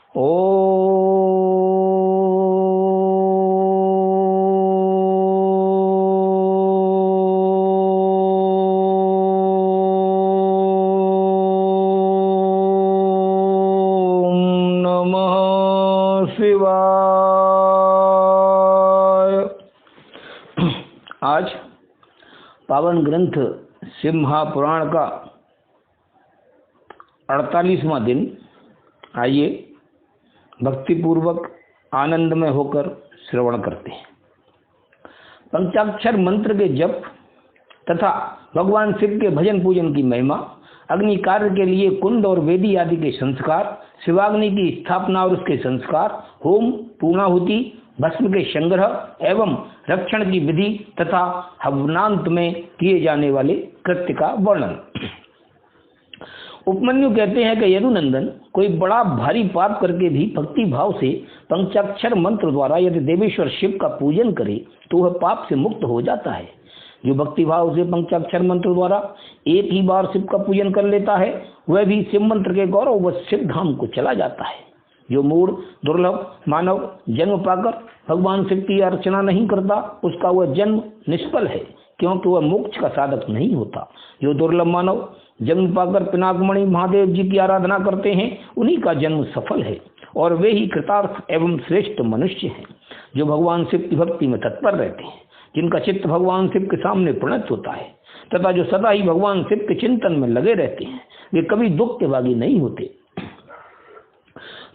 आज पावन ग्रंथ शिव महापुराण का 48वां दिन। आइए भक्तिपूर्वक आनंदमय होकर श्रवण करते हैं। पंचाक्षर मंत्र के जप तथा भगवान शिव के भजन पूजन की महिमा, अग्नि कार्य के लिए कुंड और वेदी आदि के संस्कार, शिवाग्नि की स्थापना और उसके संस्कार, होम, पूर्णाहुति, भस्म के संग्रह एवं रक्षण की विधि तथा हवनांत में किए जाने वाले कृत्य का वर्णन। उपमन्यु कहते हैं कि यदुनंदन, कोई बड़ा भारी पाप करके भी भक्ति भाव से पंचाक्षर मंत्र द्वारा यदि देवेश्वर शिव का पूजन करे तो वह पाप से मुक्त हो जाता है। जो भक्ति भाव से पंचाक्षर मंत्र द्वारा एक ही बार शिव का पूजन कर लेता है वह भी शिव मंत्र के गौरव व शिव धाम को चला जाता है। जो मूढ़ दुर्लभ मानव जन्म पाकर भगवान शिव की अर्चना नहीं करता उसका वह जन्म निष्फल है, क्योंकि वह मोक्ष का साधक नहीं होता। जो दुर्लभ मानव जन्म पाकर पिनाकमणि महादेव जी की आराधना करते हैं उन्हीं का जन्म सफल है और वे ही कृतार्थ एवं श्रेष्ठ मनुष्य हैं। जो भगवान शिव की भक्ति में तत्पर रहते हैं, जिनका चित्त भगवान शिव के सामने प्रणत होता है तथा जो सदा ही भगवान शिव के चिंतन में लगे रहते हैं, वे कभी दुख के भागी नहीं होते।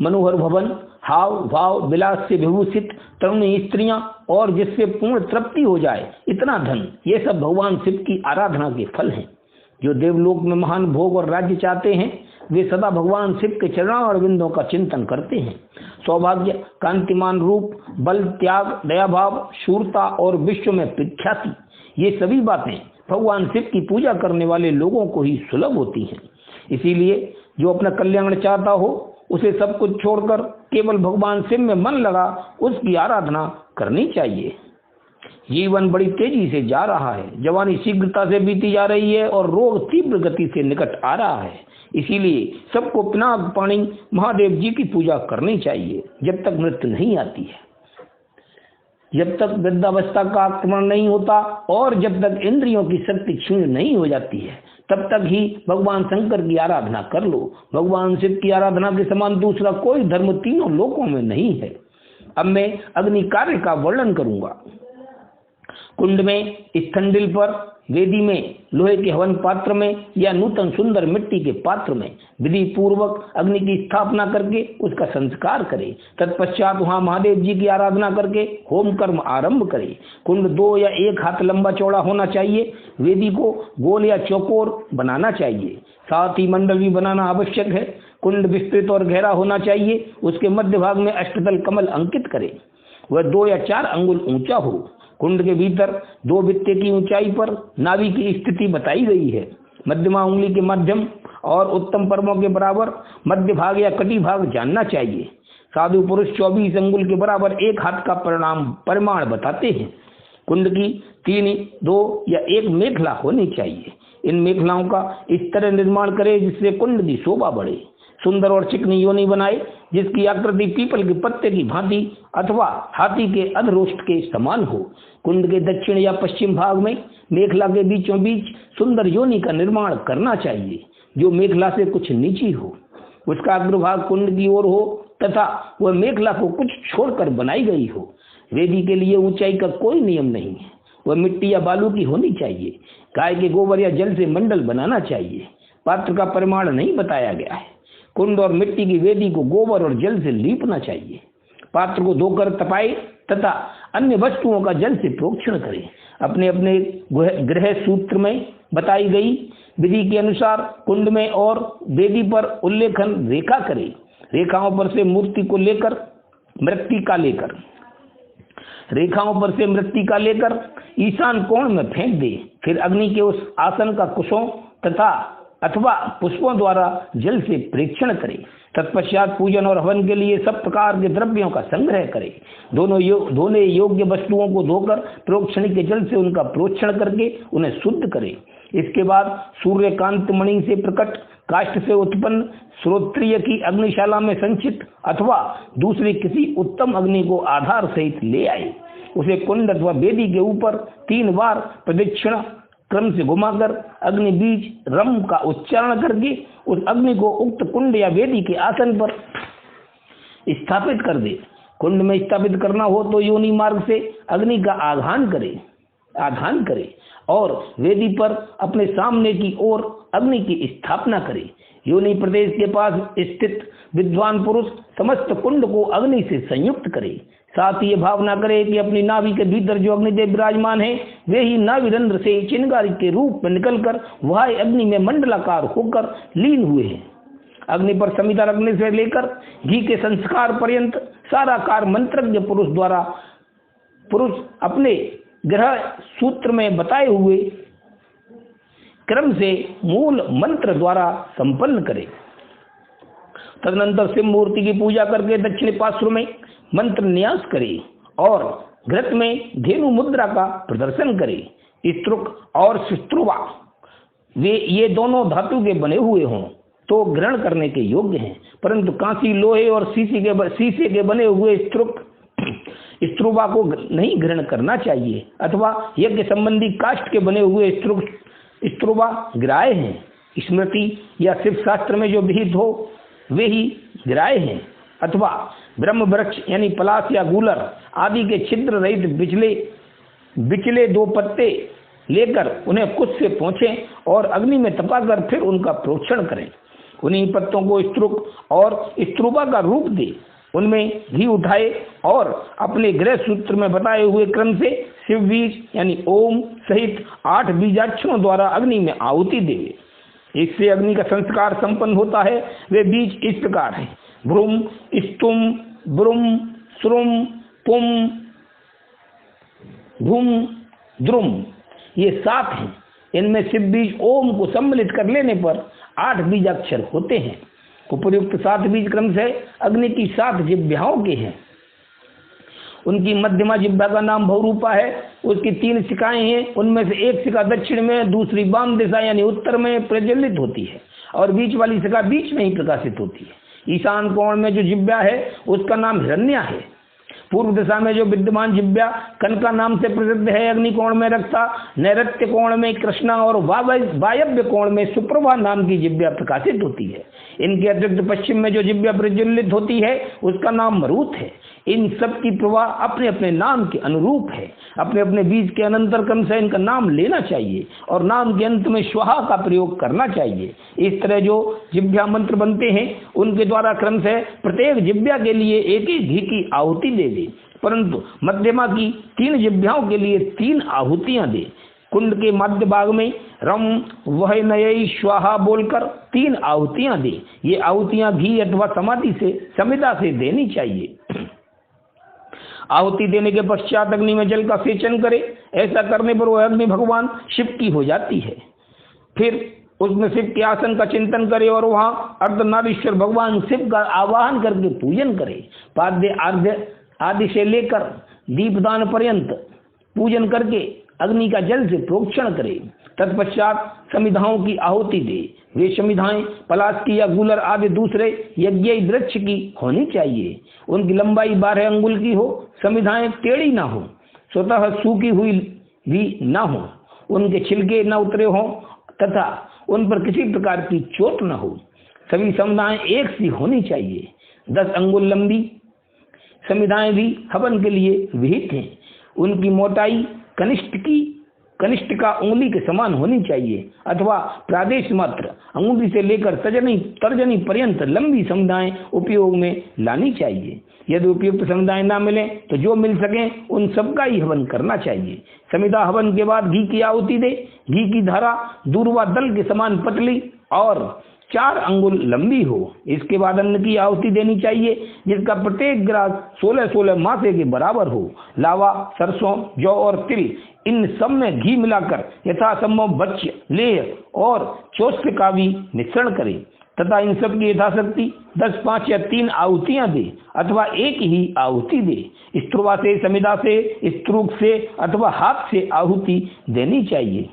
मनोहर भवन, हाव भाव विलास से विभूषित तरुणी स्त्रियां और जिससे पूर्ण तृप्ति हो जाए इतना धन, ये सब भगवान शिव की आराधना के फल हैं। जो देवलोक में महान भोग और राज्य चाहते हैं वे सदा भगवान शिव के चरणों और बिंदों का चिंतन करते हैं। सौभाग्य, कांतिमान रूप, बल, त्याग, दया भाव, शूरता और विश्व में प्रख्याति, ये सभी बातें भगवान शिव की पूजा करने वाले लोगों को ही सुलभ होती हैं। इसीलिए जो अपना कल्याण चाहता हो उसे सब कुछ छोड़कर केवल भगवान शिव में मन लगा उसकी आराधना करनी चाहिए। जीवन बड़ी तेजी से जा रहा है, जवानी शीघ्रता से बीती जा रही है और रोग तीव्र गति से निकट आ रहा है। इसीलिए सबको पिनाक पाणी महादेव जी की पूजा करनी चाहिए जब तक मृत्यु नहीं आती है, जब तक वृद्धावस्था का आक्रमण नहीं होता और जब तक इंद्रियों की शक्ति क्षीण नहीं हो जाती है, तब तक ही भगवान शंकर की आराधना कर लो। भगवान शिव की आराधना के समान दूसरा कोई धर्म तीनों लोकों में नहीं है। अब मैं अग्नि कार्य का वर्णन करूंगा। कुंड में, स्थंडिल पर, वेदी में, लोहे के हवन पात्र में या नूतन सुंदर मिट्टी के पात्र में विधि पूर्वक अग्नि की स्थापना करके उसका संस्कार करे। तत्पश्चात वहां महादेव जी की आराधना करके होम कर्म आरंभ करे। कुंड 2 या 1 हाथ लंबा चौड़ा होना चाहिए। वेदी को गोल या चौकोर बनाना चाहिए, साथ ही मंडल भी बनाना आवश्यक है। कुंड विस्तृत और गहरा होना चाहिए। उसके मध्य भाग में अष्टदल कमल अंकित करे, वह 2 या 4 अंगुल ऊंचा हो। कुंड के भीतर 2 बित्ते की ऊंचाई पर नाभि की स्थिति बताई गई है। मध्यमा उंगली के मध्यम और उत्तम पर्वों के बराबर मध्य भाग या कटी भाग जानना चाहिए। साधु पुरुष 24 अंगुल के बराबर 1 हाथ का परिमाण बताते हैं। कुंड की 3, 2 या 1 मेखला होनी चाहिए। इन मेखलाओं का इस तरह निर्माण करे जिससे कुंड की शोभा बढ़े। सुंदर और चिकनी योनि बनाए जिसकी आकृति पीपल के पत्ते की भांति अथवा हाथी के अधरोष्ट के समान हो। कुंड के दक्षिण या पश्चिम भाग में मेखला के बीचों बीच सुंदर योनि का निर्माण करना चाहिए जो मेखला से कुछ नीची हो। उसका अग्रभाग कुंड की ओर हो तथा वह मेखला को कुछ छोड़कर बनाई गई हो। वेदी के लिए ऊंचाई का कोई नियम नहीं है, वह मिट्टी या बालू की होनी चाहिए। गाय के गोबर या जल से मंडल बनाना चाहिए। पात्र का परिमाण नहीं बताया गया है। कुंड और मिट्टी की वेदी को गोबर और जल से लीपना चाहिए। पात्र को धोकर तपाए तथा अन्य वस्तुओं का जल से प्रोक्षण करें। अपने अपने गृह सूत्र में बताई गई विधि के अनुसार कुंड में और वेदी पर उल्लेखन रेखा करें। रेखाओं पर से मूर्ति को लेकर मृत्तिका लेकर ईशान कोण में फेंक दे। फिर अग्नि के उस आसन का कुशों तथा अथवा पुष्पों द्वारा जल से प्रेक्षण करे। तत्पश्चात पूजन और हवन के लिए सब प्रकार के द्रव्यों का संग्रह करे। धोने योग्य वस्तुओं को धोकर प्रोक्षण के जल से उनका प्रोक्षण करके उन्हें शुद्ध करे। इसके बाद सूर्यकांत मणि से प्रकट काष्ठ से उत्पन्न श्रोत्रिय की अग्निशाला में संचित अथवा दूसरी किसी उत्तम अग्नि को आधार सहित ले आए। उसे कुंड अथवा वेदी के ऊपर 3 बार प्रदक्षिणा क्रम से घुमाकर अग्नि बीज रम का उच्चारण करके उस अग्नि को उक्त कुंड या वेदी के आसन पर स्थापित कर दे। कुंड में स्थापित करना हो तो योनि मार्ग से अग्नि का आधान करे और वेदी पर अपने सामने की ओर अग्नि की स्थापना करे। योनि प्रदेश के पास स्थित विद्वान पुरुष समस्त कुंड को अग्नि से संयुक्त करे। साथ ही ये भावना करे कि अपनी नाभि के भीतर जो अग्निदेव विराजमान है वे ही नाभिरंध्र से चिंगारी के रूप में निकलकर वह अग्नि में मंडलाकार होकर लीन हुए हैं। अग्नि पर समिधा रखने से लेकर घी के संस्कार पर्यंत सारा कार्य मंत्रज्ञ पुरुष अपने ग्रह सूत्र में बताए हुए क्रम से मूल मंत्र द्वारा संपन्न करे। तदनंतर शिव मूर्ति की पूजा करके दक्षिण पार्श्व में मंत्र न्यास करे और घृत में धेनु मुद्रा का प्रदर्शन करे। स्त्रुक और शिस्त्रुवा ये दोनों धातु के बने हुए हों तो ग्रहण करने के योग्य हैं, परंतु कांसी, लोहे और शीशे के बने हुए स्त्रुवा को नहीं ग्रहण करना चाहिए अथवा यज्ञ संबंधी काष्ठ के बने हुए स्त्रुवा ग्राह्य हैं। स्मृति या शिव शास्त्र में जो विहित हो वे ही ग्राह्य हैं अथवा ब्रह्म वृक्ष यानी पलाश या गूलर आदि के छिद्र रहित बिचले 2 पत्ते लेकर उन्हें कुछ से पोंछें और अग्नि में तपाकर फिर उनका प्रोक्षण करें। उन्हीं पत्तों को स्त्रुक और स्त्रुवा का रूप दे, उनमें घी उठाए और अपने गृह सूत्र में बताए हुए क्रम से शिव बीज यानी ओम सहित 8 बीजाक्षरों द्वारा अग्नि में आहुति देवे। इससे अग्नि का संस्कार संपन्न होता है। वे बीज इस प्रकार है: भ्रूम, स्तुम, ब्रुम, श्रुम, पुम, धूम, द्रुम। ये 7 हैं। इनमें शिव बीज ओम को सम्मिलित कर लेने पर 8 बीजाक्षर होते हैं। उपर्युक्त 7 बीज क्रम से अग्नि की 7 जिह्वाओं के हैं। उनकी मध्यमा जिह्वा का नाम भवरूपा है। उसकी 3 शिखाएं हैं। उनमें से एक शिखा दक्षिण में, दूसरी वाम दिशा यानी उत्तर में प्रज्वलित होती है और बीच वाली शिखा बीच में ही प्रकाशित होती है। ईशान कोण में जो जिह्वा है उसका नाम हिरण्या है। पूर्व दिशा में जो विद्यमान जिह्वा कनका नाम से प्रसिद्ध है, अग्नि कोण में रक्ता, नैऋत्य कोण में कृष्णा और वायव्य कोण में सुप्रभा नाम की जिह्वा प्रकाशित होती है। इनके अतिरिक्त पश्चिम में जो जिह्वा प्रज्वलित होती है उसका नाम मरुत है। इन सब की प्रवाह अपने अपने नाम के अनुरूप है। अपने अपने बीज के अनंतर क्रम से इनका नाम लेना चाहिए और नाम के अंत में स्वाहा का प्रयोग करना चाहिए। इस तरह जो जिह्वा मंत्र बनते हैं उनके द्वारा क्रम से प्रत्येक जिह्वा के लिए एक घी की आहुति दे दे, परंतु मध्यमा की 3 जिह्वाओं के लिए 3 आहुतियां दे। कुंड के मध्य भाग में रम वह नय स्वाहा बोलकर 3 आहुतियां दे। ये आहुतियां घी अथवा समिधा से देनी चाहिए। आहुति देने के पश्चात अग्नि में जल का सेचन करे। ऐसा करने पर वह अग्नि भगवान शिव की हो जाती है। फिर उसमें शिव के आसन का चिंतन करे और वहां अर्धनारीश्वर भगवान शिव का आवाहन करके पूजन करे। पाद्य आद्य आदि से लेकर दीपदान पर्यंत पूजन करके अग्नि का जल से प्रोक्षण करे। तत्पश्चात समिधाओं की आहुति दे। वे समिधाएं पलाश की या गूलर आदि दूसरे यज्ञ वृक्ष की होनी चाहिए। उनकी लंबाई 12 अंगुल की हो। समिधाएं टेढ़ी ना हो, स्वतः सूखी हुई भी ना हो, उनके छिलके न उतरे हों तथा उन पर किसी प्रकार की चोट न हो। सभी समिधाएं एक सी होनी चाहिए। 10 अंगुल लंबी समिधाएं भी हवन के लिए विहित हैं। उनकी मोटाई कनिष्ठ का उंगली के समान होनी चाहिए अथवा प्रादेश मात्र अंगुली से लेकर तर्जनी पर्यंत लंबी समुदाय उपयोग में लानी चाहिए। यदि उपयुक्त समुदाय ना मिले तो जो मिल सके उन सबका ही हवन करना चाहिए। समिधा हवन के बाद घी की आहुति दे। घी की धारा दूर्वा दल के समान पतली और 4 अंगुल लंबी हो। इसके बाद अन्न की आहुति देनी चाहिए जिसका प्रत्येक ग्रास 16 मासे के बराबर हो। लावा, सरसों, जौ और तिल इन सब में घी मिलाकर यथासंभव बच्चे, लेह और चोष्ट का भी मिश्रण करें तथा इन सब की यथाशक्ति 10, 5 या 3 आहुतियां दे अथवा एक ही आहुति दे। स्त्रुवा से, समिधा से, स्त्रुक से अथवा हाथ से आहुति देनी चाहिए।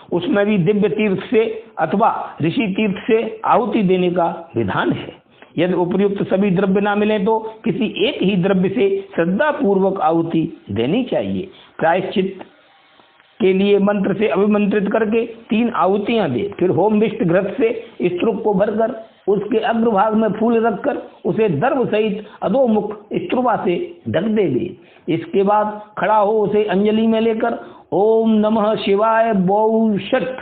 उसमें भी दिव्य तीर्थ से अथवा ऋषि तीर्थ से आहुति देने का विधान है। यदि उपयुक्त सभी द्रव्य ना मिले तो किसी एक ही द्रव्य से श्रद्धा पूर्वक आहुति देनी चाहिए। प्रायश्चित के लिए मंत्र से अभिमंत्रित करके 3 आहुतियां दे। फिर होमविष्ट घृत से स्तूप को भरकर उसके अग्रभाग में फूल रखकर उसे दर्भ सहित अधोमुख स्तूपा से ढक दे। इसके बाद खड़ा हो उसे अंजलि में लेकर ओम नमः शिवाय बहुशत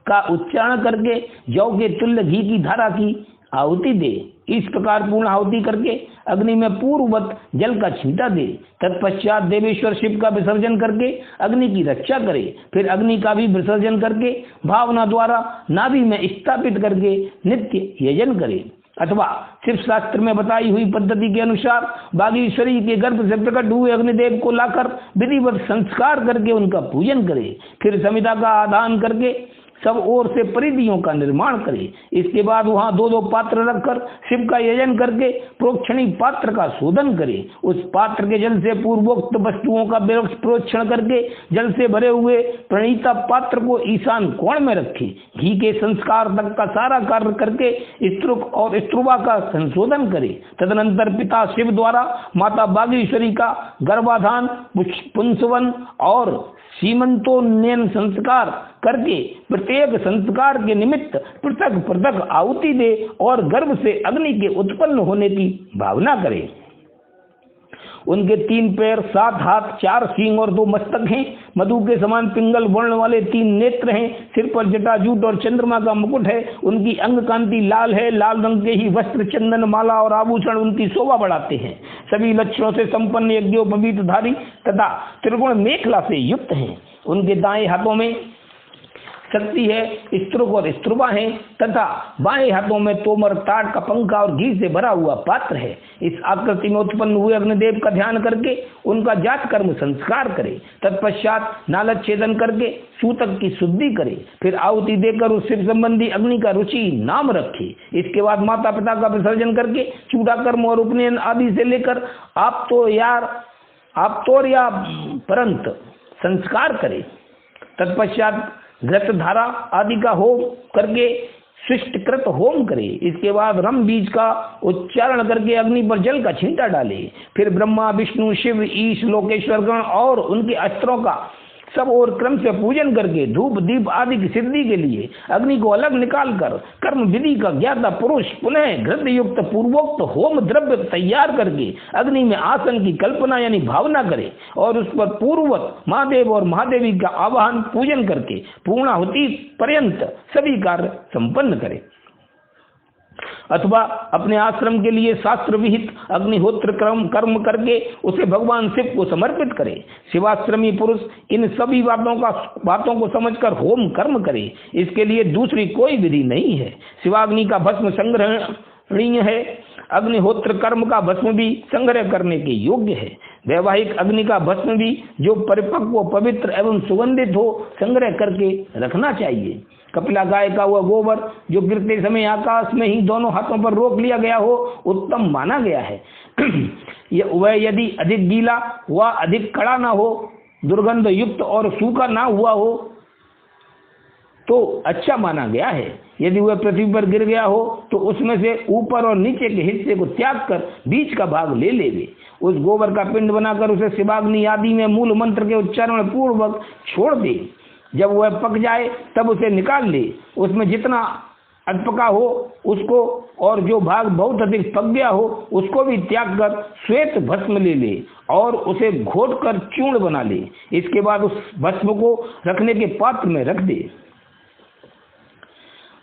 का उच्चारण करके जौ के तुल्य घी की धारा की आहुति दे। इस प्रकार पूर्ण आहुति करके अग्नि में पूर्ववत जल का छींटा दे। तत्पश्चात देवेश्वर शिव का विसर्जन करके अग्नि की रक्षा करे। फिर अग्नि का भी विसर्जन करके भावना द्वारा नाभि में स्थापित करके नित्य यजन करे, अथवा शिव शास्त्र में बताई हुई पद्धति के अनुसार बागेश्वरी के गर्भ से प्रकट हुए अग्निदेव को लाकर विधिवत संस्कार करके उनका पूजन करे। फिर समिधा का आदान करके सब ओर से परिधियों का निर्माण करे। इसके बाद वहां 2-2 पात्र रखकर शिव का यजन करके प्रोक्षणी पात्र का शोधन करे। उस पात्र के जल से पूर्वोक्त वस्तुओं का प्रोक्षण करके जल से भरे हुए प्रणीता पात्र को ईशान कोण में रखे। घी के संस्कार तक का सारा कार्य करके स्तूप और स्तूपा का संशोधन करे। तदनंतर पिता शिव द्वारा माता बागेश्वरी का गर्भाधान, पुंसवन और सीमंतोन्नयन संस्कार करके प्रत्येक संस्कार के निमित्त पृथक पृथक आहुति दे और गर्भ से अग्नि के उत्पन्न होने की भावना करे। उनके 3 पैर, 7 हाथ, 4 सींग और 2 मस्तक हैं। मधु के समान पिंगल वर्ण वाले 3 नेत्र हैं। सिर पर जटाजूट और चंद्रमा का मुकुट है। उनकी अंग कांति लाल है। लाल रंग के ही वस्त्र, चंदन, माला और आभूषण उनकी शोभा बढ़ाते हैं। सभी लक्षणों से संपन्न यज्ञोपवीतधारी तथा त्रिगुण मेखला से युक्त हैं। उनके दाएं हाथों में शक्ति है, स्तूप और स्तूपा है तथा बाएं हाथों में तोमर, ताड़ का पंखा और घी से भरा हुआ पात्र है। इस आकृति में उत्पन्न हुए अग्निदेव का ध्यान करके उनका जात कर्म संस्कार करे। तत्पश्चात नालक छेदन करके सूतक की शुद्धि करे। फिर आहुति देकर उस शिव संबंधी अग्नि का रुचि नाम रखे। इसके बाद माता पिता का विसर्जन करके चूड़ा कर्म और उपनयन आदि से लेकर आप तो या परंत संस्कार करे। तत्पश्चात घृत धारा आदि का होम करके शिष्टकृत होम करे। इसके बाद रम बीज का उच्चारण करके अग्नि पर जल का छींटा डाले। फिर ब्रह्मा, विष्णु, शिव, ईश, लोकेश्वर गण और उनके अस्त्रों का सब और क्रम से पूजन करके धूप दीप आदि की सिद्धि के लिए अग्नि को अलग निकालकर कर्म विधि का ज्ञाता पुरुष पुनः घृत युक्त पूर्वोक्त होम द्रव्य तैयार करके अग्नि में आसन की कल्पना यानी भावना करे और उस पर पूर्ववत महादेव और महादेवी का आवाहन पूजन करके पूर्णाहुति पर्यंत सभी कार्य संपन्न करे। अथवा अपने आश्रम के लिए शास्त्र विहित अग्निहोत्र कर्म करके उसे भगवान शिव को समर्पित करे। शिवाश्रमी पुरुष इन सभी बातों को समझकर होम कर्म करे। इसके लिए दूसरी कोई विधि नहीं है। शिवाग्नि का भस्म संग्रहणीय है। अग्निहोत्र कर्म का भस्म भी संग्रह करने के योग्य है। वैवाहिक अग्नि का भस्म भी जो परिपक्व, पवित्र एवं सुगंधित हो संग्रह करके रखना चाहिए। कपिला गाय का वह गोबर जो गिरते समय आकाश में ही दोनों हाथों पर रोक लिया गया हो उत्तम माना गया है। वह यदि अधिक गीला व अधिक कड़ा ना हो, दुर्गंध युक्त और सूखा ना हुआ हो तो अच्छा माना गया है। यदि वह पृथ्वी पर गिर गया हो तो उसमें से ऊपर और नीचे के हिस्से को त्याग कर बीच का भाग ले लेवे। उस गोबर का पिंड बनाकर उसे शिवाग्नि आदि में मूल मंत्र के उच्चारण पूर्वक छोड़ दे। जब वह पक जाए तब उसे निकाल ले। उसमें जितना अधपका हो उसको और जो भाग बहुत अधिक पक गया हो उसको भी त्याग कर श्वेत भस्म ले ले और उसे घोट कर चूर्ण बना ले। इसके बाद उस भस्म को रखने के पात्र में रख दे।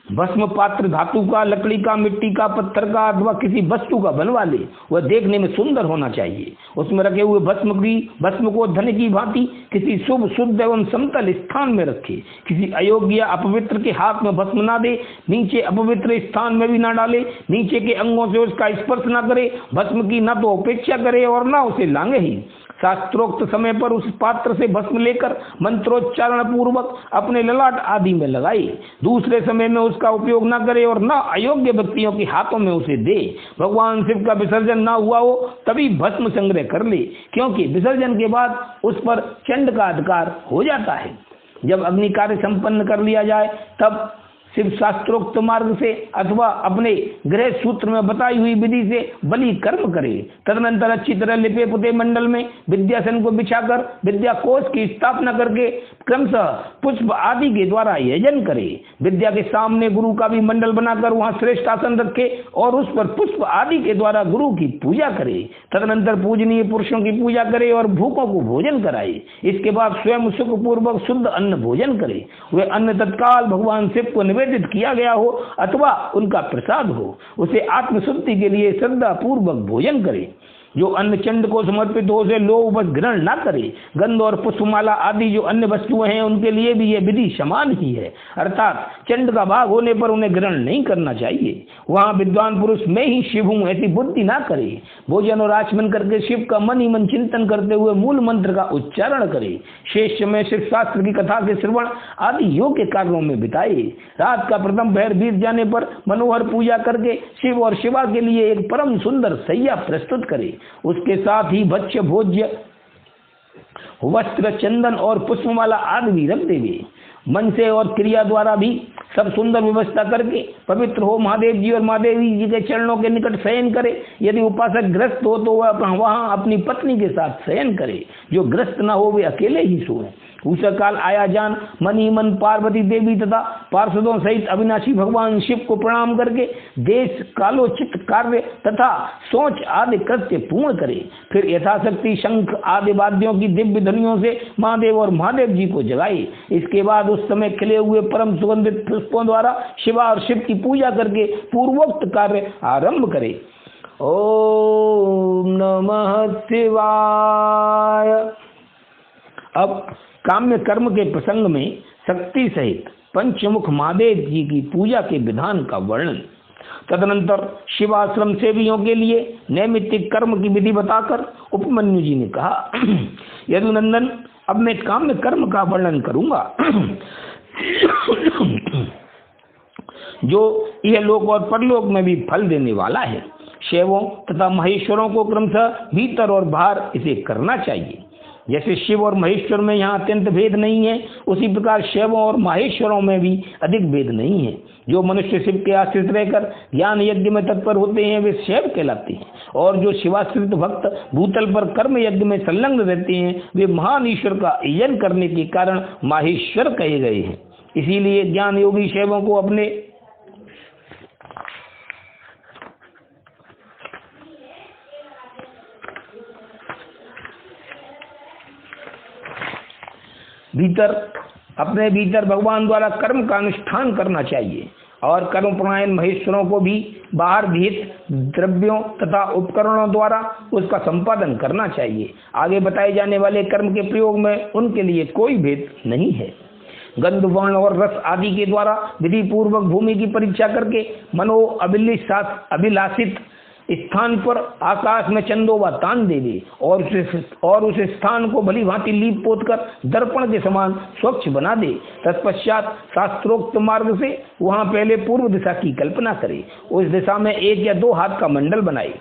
भस्म पात्र धातु का, लकड़ी का, मिट्टी का, पत्थर का अथवा किसी वस्तु का बनवा ले। वह देखने में सुंदर होना चाहिए। उसमें रखे हुए भस्म को धन की भांति किसी शुभ, शुद्ध एवं समतल स्थान में रखे। किसी अयोग्य या अपवित्र के हाथ में भस्म ना दे। नीचे अपवित्र स्थान में भी ना डाले। नीचे के अंगों से उसका स्पर्श ना करे। भस्म की न तो अपेक्षा करे और न उसे लांगे ही। शास्त्रोक्त समय पर उस पात्र से भस्म लेकर मंत्रोच्चारण पूर्वक अपने ललाट आदि में लगाए। दूसरे समय में उसका उपयोग न करे और न अयोग्य व्यक्तियों के हाथों में उसे दे। भगवान शिव का विसर्जन न हुआ हो तभी भस्म संग्रह कर ले, क्योंकि विसर्जन के बाद उस पर चंड का अधिकार हो जाता है। जब अग्नि कार्य संपन्न कर लिया जाए तब शिव शास्त्रोक्त मार्ग से अथवा अपने गृह सूत्र में बताई हुई विधि से बलि कर्म करे। तदनंतर अच्छी तरह लिपे पुते मंडल में विद्यासन को बिछाकर विद्या कोष की स्थापना करके क्रमशः पुष्प आदि के द्वारा यजन करे। विद्या के सामने गुरु का भी मंडल बनाकर वहां श्रेष्ठ आसन रखे और उस पर पुष्प आदि के द्वारा गुरु की पूजा करे। तदनंतर पूजनीय पुरुषों की पूजा करे और भूखों को भोजन कराए। इसके बाद स्वयं सुख पूर्वक शुद्ध अन्न भोजन करे। वे अन्न तत्काल भगवान शिव को निवेदित किया गया हो अथवा उनका प्रसाद हो, उसे आत्मशुद्धि के लिए श्रद्धा पूर्वक भोजन करे। जो अन्न चंड को समर्पित हो उसे लोभ बस ग्रहण न करे। गंध और पुष्पमाला आदि जो अन्य वस्तुएं हैं उनके लिए भी यह विधि समान ही है, अर्थात चंड का भाग होने पर उन्हें ग्रहण नहीं करना चाहिए। वहां विद्वान पुरुष मैं ही शिव हूं ऐसी बुद्धि ना करे। भोजन और आचमन करके शिव का मन ही मन चिंतन करते हुए मूल मंत्र का उच्चारण करे। शेष समय शिव शास्त्र की कथा के श्रवण आदि योग्य कार्यों में बिताए। रात का प्रथम पहर बीत जाने पर मनोहर पूजा करके शिव और शिवा के लिए एक परम सुंदर सैया प्रस्तुत करे। उसके साथ ही भक्ष्य भोज्य वस्त्र चंदन और पुष्पमाला आदि भी रख देवे। मन से और क्रिया द्वारा भी सब सुंदर व्यवस्था करके पवित्र हो महादेव जी और महादेवी जी के चरणों के निकट शयन करे। यदि उपासक ग्रस्त हो तो वह वहां अपनी पत्नी के साथ शयन करे। जो ग्रस्त न हो वे अकेले ही सोए। उस काल आया जान मन ही मन पार्वती देवी तथा पार्षदों सहित अविनाशी भगवान शिव को प्रणाम करके देश कालोचित कार्य तथा सोच आदि कृत्य पूर्ण करे। फिर यथाशक्ति शंख आदि वाद्यों की दिव्य ध्वनियों से महादेव और महादेव जी को जगाए। इसके बाद उस समय खिले हुए परम सुगंधित पुष्पों द्वारा शिवा और शिव की पूजा करके पूर्वोक्त कार्य आरंभ करे। ओम नमः शिवाय। अब काम्य कर्म के प्रसंग में शक्ति सहित पंचमुख महादेव जी की पूजा के विधान का वर्णन। तदनंतर शिवाश्रम सेवियों के लिए नैमित्तिक कर्म की विधि बताकर उपमन्यु जी ने कहा, यदुनंदन अब मैं काम्य कर्म का वर्णन करूंगा जो यह लोक और परलोक में भी फल देने वाला है। शैवों तथा महेश्वरों को क्रमशः भीतर और बाहर इसे करना चाहिए। जैसे शिव और महेश्वर में यहाँ अत्यंत भेद नहीं है, उसी प्रकार शैवों और माहेश्वरों में भी अधिक भेद नहीं है। जो मनुष्य शिव के आश्रित रहकर ज्ञान यज्ञ में तत्पर होते हैं वे शैव कहलाते हैं, और जो शिवाश्रित भक्त भूतल पर कर्म यज्ञ में संलग्न रहते हैं वे महान ईश्वर का यजन करने के कारण माहेश्वर कहे गए हैं। इसीलिए ज्ञान योगी शैवों को अपने अपने भीतर भगवान द्वारा कर्म का अनुष्ठान करना चाहिए, और कर्म परायण महेश्वरों को भी बाहर भीत द्रव्यों तथा उपकरणों द्वारा उसका संपादन करना चाहिए। आगे बताए जाने वाले कर्म के प्रयोग में उनके लिए कोई भेद नहीं है। गंध वर्ण और रस आदि के द्वारा विधि पूर्वक भूमि की परीक्षा करके मनो अभिलाषित स्थान पर आकाश में चंदोबा तान देवे और उस स्थान को भली भांति लीप पोत कर दर्पण के समान स्वच्छ बना दे। तत्पश्चात शास्त्रोक्त मार्ग से वहां पहले पूर्व दिशा की कल्पना करे। उस दिशा में 1 या 2 हाथ का मंडल बनाए।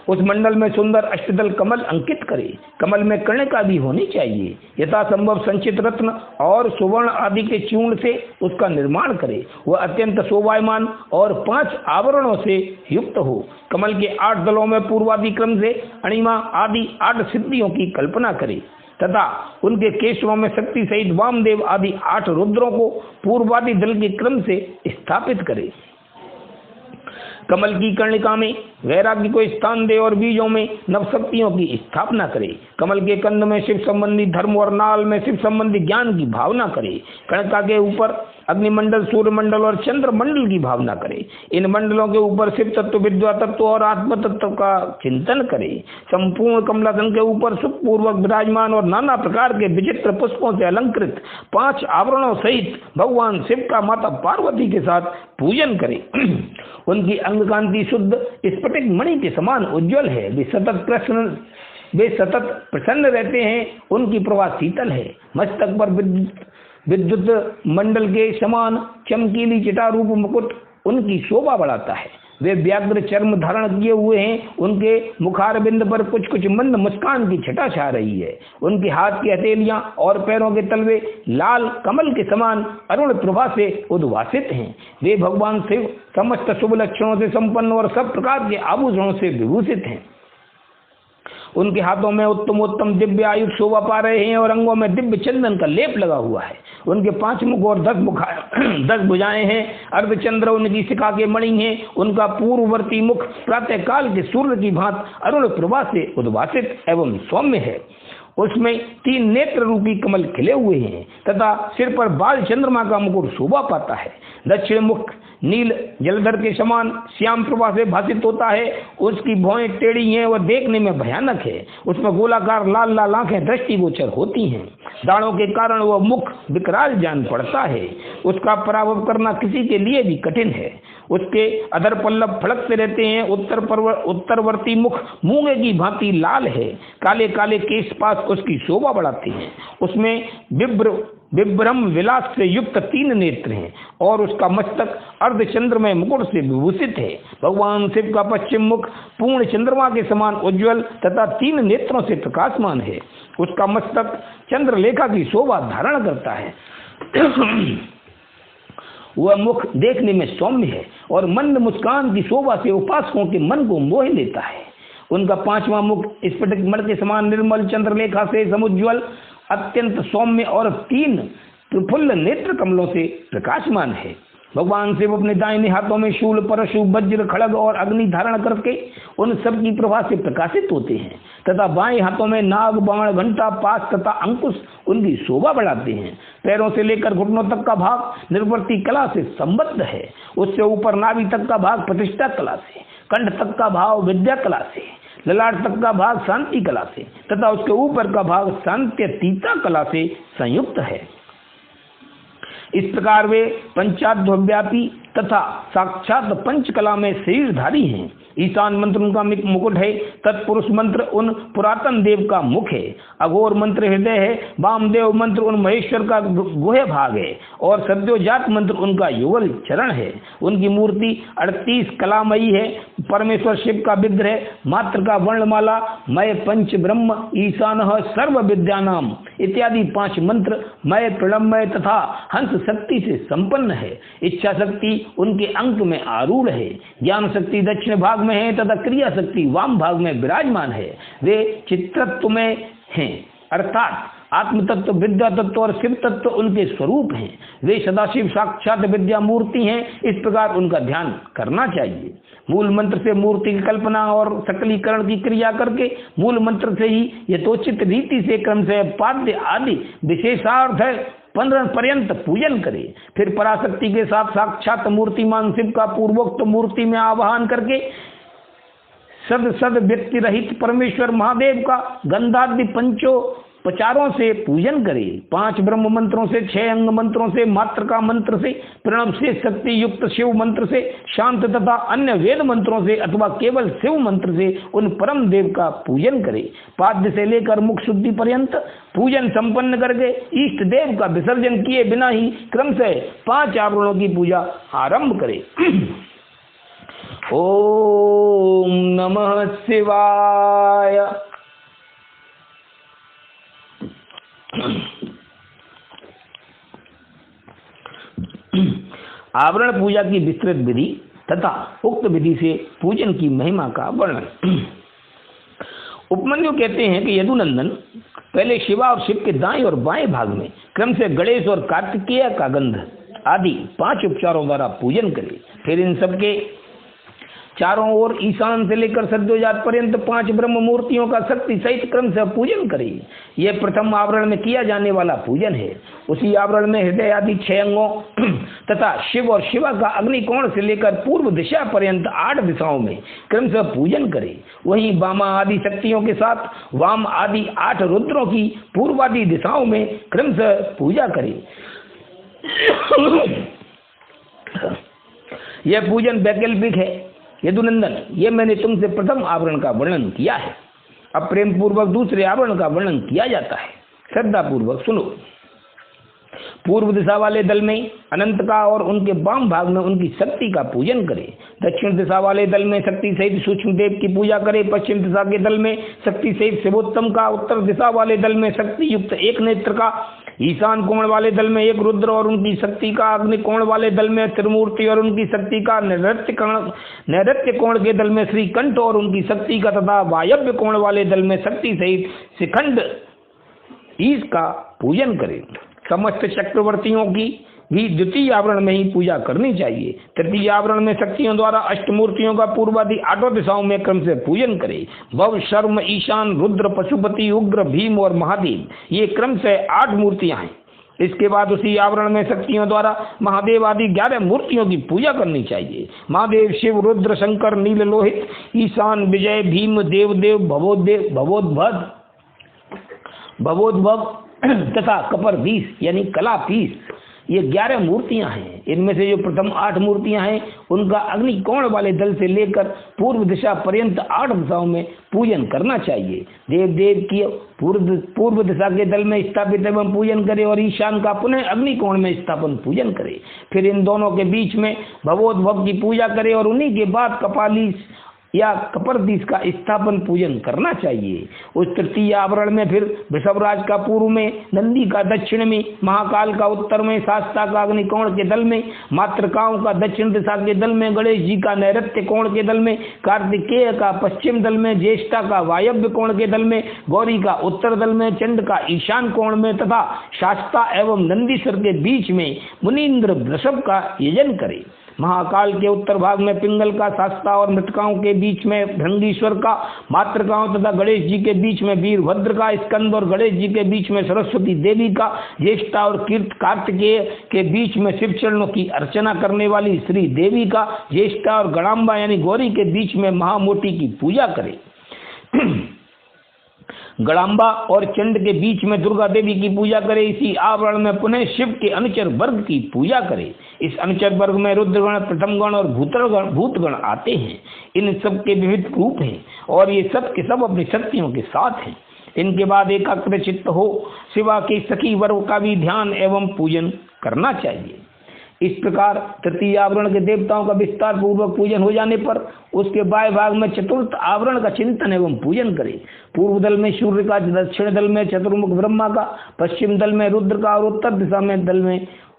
उस मंडल में सुंदर अष्टदल कमल अंकित करे। कमल में कर्णिका भी होनी चाहिए। यथा संभव संचित रत्न और सुवर्ण आदि के चूर्ण से उसका निर्माण करे। वह अत्यंत शोभायमान और 5 आवरणों से युक्त हो। कमल के 8 दलों में पूर्वादि क्रम से अणिमा आदि 8 सिद्धियों की कल्पना करे तथा उनके केशरों में शक्ति सहित वामदेव आदि 8 रुद्रों को पूर्वादि दल के क्रम से स्थापित करे। कमल की कर्णिका में वैराग्य को स्थान दे और बीजों में नवशक्तियों की स्थापना करे। कमल के कंद में शिव संबंधी धर्म और नाल में शिव संबंधी ज्ञान की भावना करे। कर्णिका के ऊपर अग्निमंडल, सूर्य मंडल और चंद्र मंडल की भावना करे। इन मंडलों के ऊपर शिव तत्व, विद्या तत्व और आत्म तत्व का चिंतन करे। संपूर्ण कमलासन के ऊपर सुखपूर्वक विराजमान और नाना प्रकार के विचित्र पुष्पों से अलंकृत 5 आवरणों सहित भगवान शिव का माता पार्वती के साथ पूजन करे। उनकी अंग कांति शुद्ध स्फटिक मणि के समान उज्जवल है। वे सतत प्रसन्न रहते हैं। उनकी प्रभा शीतल है। मस्तक पर विद्युत मंडल के समान चमकीली चिटा रूप मुकुट उनकी शोभा बढ़ाता है। वे व्याघ्र चर्म धारण किए हुए हैं। उनके मुखारबिंद पर कुछ कुछ मंद मुस्कान की छटा छा रही है। उनके हाथ की हथेलियां और पैरों के तलवे लाल कमल के समान अरुण प्रभा से उद्भासित हैं। वे भगवान शिव समस्त शुभ लक्षणों से संपन्न और सब प्रकार के आभूषणों से विभूषित हैं। उनके हाथों में उत्तम उत्तम दिव्य आयुध शोभा पा रहे हैं और अंगों में दिव्य चंदन का लेप लगा हुआ है। उनके 5 मुख और 10 भुजाएं हैं। अर्धचंद्र उनकी शिखा के मणि हैं। उनका पूर्ववर्ती मुख प्रातः काल के सूर्य की भांति अरुण प्रभा से उद्भासित एवं सौम्य है। उसमें 3 नेत्र रूपी कमल खिले हुए हैं तथा सिर पर बाल चंद्रमा का मुकुट शोभा पाता है। दक्षिण मुख नील जलधर के समान श्याम प्रभा से भासित होता है। उसकी भौहें टेढ़ी हैं, वह देखने में भयानक है। उसमें गोलाकार लाल लाल आंखें दृष्टिगोचर होती हैं। दाढ़ों के कारण वह मुख विकराल जान पड़ता है। उसका पराभव करना किसी के लिए भी कठिन है। उसके अधर पल्लव फड़कते रहते हैं। उत्तरवर्ती मुख मूंगे की भांति लाल है। काले काले केश पास उसकी शोभा बढ़ाते हैं। उसमें विभ्रम विलास से युक्त 3 नेत्र हैं और उसका मस्तक अर्धचंद्रमय मुकुट से विभूषित है। भगवान शिव का पश्चिम मुख पूर्ण चंद्रमा के समान उज्ज्वल तथा 3 नेत्रों से प्रकाशमान है। उसका मस्तक चंद्रलेखा की शोभा धारण करता है। वह मुख देखने में सौम्य है और मंद मुस्कान की शोभा से उपासकों के मन को मोह लेता है। उनका 5वां मुख स्फटिक मणि के समान निर्मल चंद्रलेखा से समुज्ज्वल अत्यंत सौम्य और 3 प्रफुल्ल नेत्र कमलों से प्रकाशमान है। भगवान शिव अपने दाहिने हाथों में शूल परशु वज्र खड़ग और अग्नि धारण करके उन सब की प्रभा से प्रकाशित होते हैं तथा बाएं हाथों में नाग बाण घंटा पास तथा अंकुश उनकी शोभा बढ़ाते हैं। पैरों से लेकर घुटनों तक का भाग निर्वर्ती कला से संबद्ध है। उससे ऊपर नाभि तक का भाग प्रतिष्ठा कला से, कंठ तक का भाव विद्या कला से, ललाट तक का भाग शांति कला से तथा उसके ऊपर का भाग शांत्यतीता कला से संयुक्त है। इस प्रकार वे पंचाध्यापी तथा साक्षात पंचकला में शरीरधारी हैं। ईशान मंत्र उनका मुकुट है। तत्पुरुष मंत्र उन पुरातन देव का मुख है। अघोर मंत्र हृदय है। वामदेव मंत्र उन महेश्वर का गुह्य भाग है और सद्योजात मंत्र उनका युगल चरण है। उनकी मूर्ति 38 कलामयी है। परमेश्वर शिव का विग्रह, मात्र का वर्णमाला, मय पंच ब्रह्म ईशान सर्व विद्यानाम इत्यादि 5 मंत्र मय प्रणमय तथा हंस शक्ति से संपन्न है। इच्छा शक्ति उनके अंक में आरूढ़ है। ज्ञान शक्ति दक्षिण भाग में है तथा क्रिया शक्ति वाम भाग में विराजमान है। वे चित्रत्व में हैं अर्थात आत्म तत्व, विद्या तत्व और शिव तत्व उनके स्वरूप हैं। वे सदाशिव साक्षात विद्या मूर्ति हैं। इस प्रकार उनका ध्यान करना चाहिए। मूल मंत्र से मूर्ति की कल्पना और सकलीकरण की क्रिया करके मूल मंत्र से ही यथोचित रीति से क्रम से पाद्य आदि विशेषार्थ है 15 पर्यंत पूजन करे। फिर पराशक्ति के साथ साक्षात मूर्तिमान शिव का पूर्वोक्त मूर्ति में आवाहन करके सद व्यक्ति रहित परमेश्वर महादेव का गंधादि पंचोपचारों से पूजन करे। 5 ब्रह्म मंत्रों से, 6 अंग मंत्रों से, मात्र का मंत्र से, प्रणव से, शक्ति युक्त शिव मंत्र से, शांत तथा अन्य वेद मंत्रों से अथवा केवल शिव मंत्र से उन परम देव का पूजन करे। पाद्य से लेकर मुख शुद्धि पर्यंत पूजन संपन्न करके इष्ट देव का विसर्जन किए बिना ही क्रम से 5 आवरणों की पूजा आरंभ करे। ओम नमः शिवाय। आवरण पूजा की विस्तृत विधि तथा उक्त विधि से पूजन की महिमा का वर्णन। उपमन्यु कहते हैं कि यदुनंदन पहले शिवा और शिव के दाएं और बाएं भाग में क्रम से गणेश और कार्तिकेय का गंध आदि 5 उपचारों द्वारा पूजन करे। फिर इन सबके चारों ओर ईशान से लेकर सद्योजात पर्यंत 5 ब्रह्म मूर्तियों का शक्ति सहित क्रम से पूजन करे। यह प्रथम आवरण में किया जाने वाला पूजन है। उसी आवरण में हृदय आदि 6 अंगों तथा शिव और शिवा का अग्निकोण से लेकर पूर्व दिशा पर्यंत 8 दिशाओं में क्रम से पूजन करे। वहीं वामा आदि शक्तियों के साथ वाम आदि 8 रुद्रों की पूर्वादि दिशाओं में क्रम से पूजा करे। यह पूजन वैकल्पिक है। यदुनंदन, ये मैंने तुमसे प्रथम आवरण का वर्णन किया है। अब प्रेम पूर्वक दूसरे आवरण का वर्णन किया जाता है। श्रद्धा पूर्वक सुनो। पूर्व दिशा वाले दल में अनंत का और उनके वाम भाग में उनकी शक्ति का पूजन करे। दक्षिण दिशा वाले दल में शक्ति सहित सूक्ष्म देव की पूजा करे। पश्चिम दिशा के दल में शक्ति सहित शिवोत्तम का, उत्तर दिशा वाले दल में शक्ति युक्त एक नेत्र का, ईशान कोण वाले दल में एक रुद्र और उनकी शक्ति का, अग्नि कोण वाले दल में त्रिमूर्ति और उनकी शक्ति का, नैऋत्य कोण के दल में श्रीकंठ और उनकी शक्ति का, तथा वायव्य कोण वाले दल में शक्ति सहित शिखंड ईश का पूजन करे। समस्त चक्रवर्तियों की भी द्वितीय आवरण में ही पूजा करनी चाहिए। तृतीय आवरण में शक्तियों द्वारा अष्टमूर्तियों का पूर्वादि 8 दिशाओं में क्रम से पूजन करे। भव, शर्म, ईशान, रुद्र, पशुपति, उग्र, भीम और महादेव, ये क्रम से 8 मूर्तियां हैं। इसके बाद उसी आवरण में शक्तियों द्वारा महादेव आदि 11 मूर्तियों की पूजा करनी चाहिए। महादेव, शिव, रुद्र, शंकर, नील लोहित, ईशान, विजय, भीम, देवदेव, भवोद्भव तथा कपर्दीस यानी कलापीस, ये 11 मूर्तियां हैं। इनमें से जो प्रथम 8 मूर्तियां हैं उनका अग्नि कोण वाले दल से लेकर पूर्व दिशा पर्यंत 8 दिशाओं में पूजन करना चाहिए। देव की पूर्व दिशा के दल में स्थापित एवं पूजन करे और ईशान का पुनः अग्नि कोण में स्थापन पूजन करे। फिर इन दोनों के बीच में भवोद्भव की पूजा करे और उन्हीं के बाद कपालीस या कपर्दीस का स्थापन पूजन करना चाहिए। उस तृतीय आवरण में फिर वृषभराज का पूर्व में, नंदी का दक्षिण में, महाकाल का उत्तर में, शास्ता का अग्नि कोण के दल में, मातृकाओं का दक्षिण दिशा के दल में, गणेश जी का नैऋत्य कोण के दल में, कार्तिकेय का पश्चिम दल में, ज्येष्ठा का वायव्य कोण के दल में, गौरी का उत्तर दल में, चंड का ईशान कोण में तथा शास्ता एवं नंदीश्वर के बीच में मुनीन्द्र वृषभ का यजन करे। महाकाल के उत्तर भाग में पिंगल का, शास्ता और मृतकाओं के बीच में भृंगीश्वर का, मातृकाओं तथा गणेश जी के बीच में वीरभद्र का, स्कंद और गणेश जी के बीच में सरस्वती देवी का, ज्येष्ठा और कार्तिकेय के बीच में शिव चरणों की अर्चना करने वाली श्री देवी का, ज्येष्ठा और गणाम्बा यानी गौरी के बीच में महामोटी की पूजा करे। गणाम्बा और चंड के बीच में दुर्गा देवी की पूजा करे। इसी आवरण में पुनः शिव के अनुचर वर्ग की पूजा करे। इस अनुचर वर्ग में रुद्रगण, प्रथमगण और भूतगण आते हैं। इन सब के विविध रूप हैं और ये सब के सब अपनी शक्तियों के साथ हैं। इनके बाद एकाग्र चित्त हो शिवा के सखी वर्ग का भी ध्यान एवं पूजन करना चाहिए। इस प्रकार तृतीय आवरण के देवताओं का विस्तार पूर्वक पूजन हो जाने पर उसके बाएं भाग में चतुर्थ आवरण का चिंतन एवं पूजन करें। पूर्व दल में सूर्य का, दक्षिण दल में चतुर्मुख ब्रह्मा का, पश्चिम दल में रुद्र का और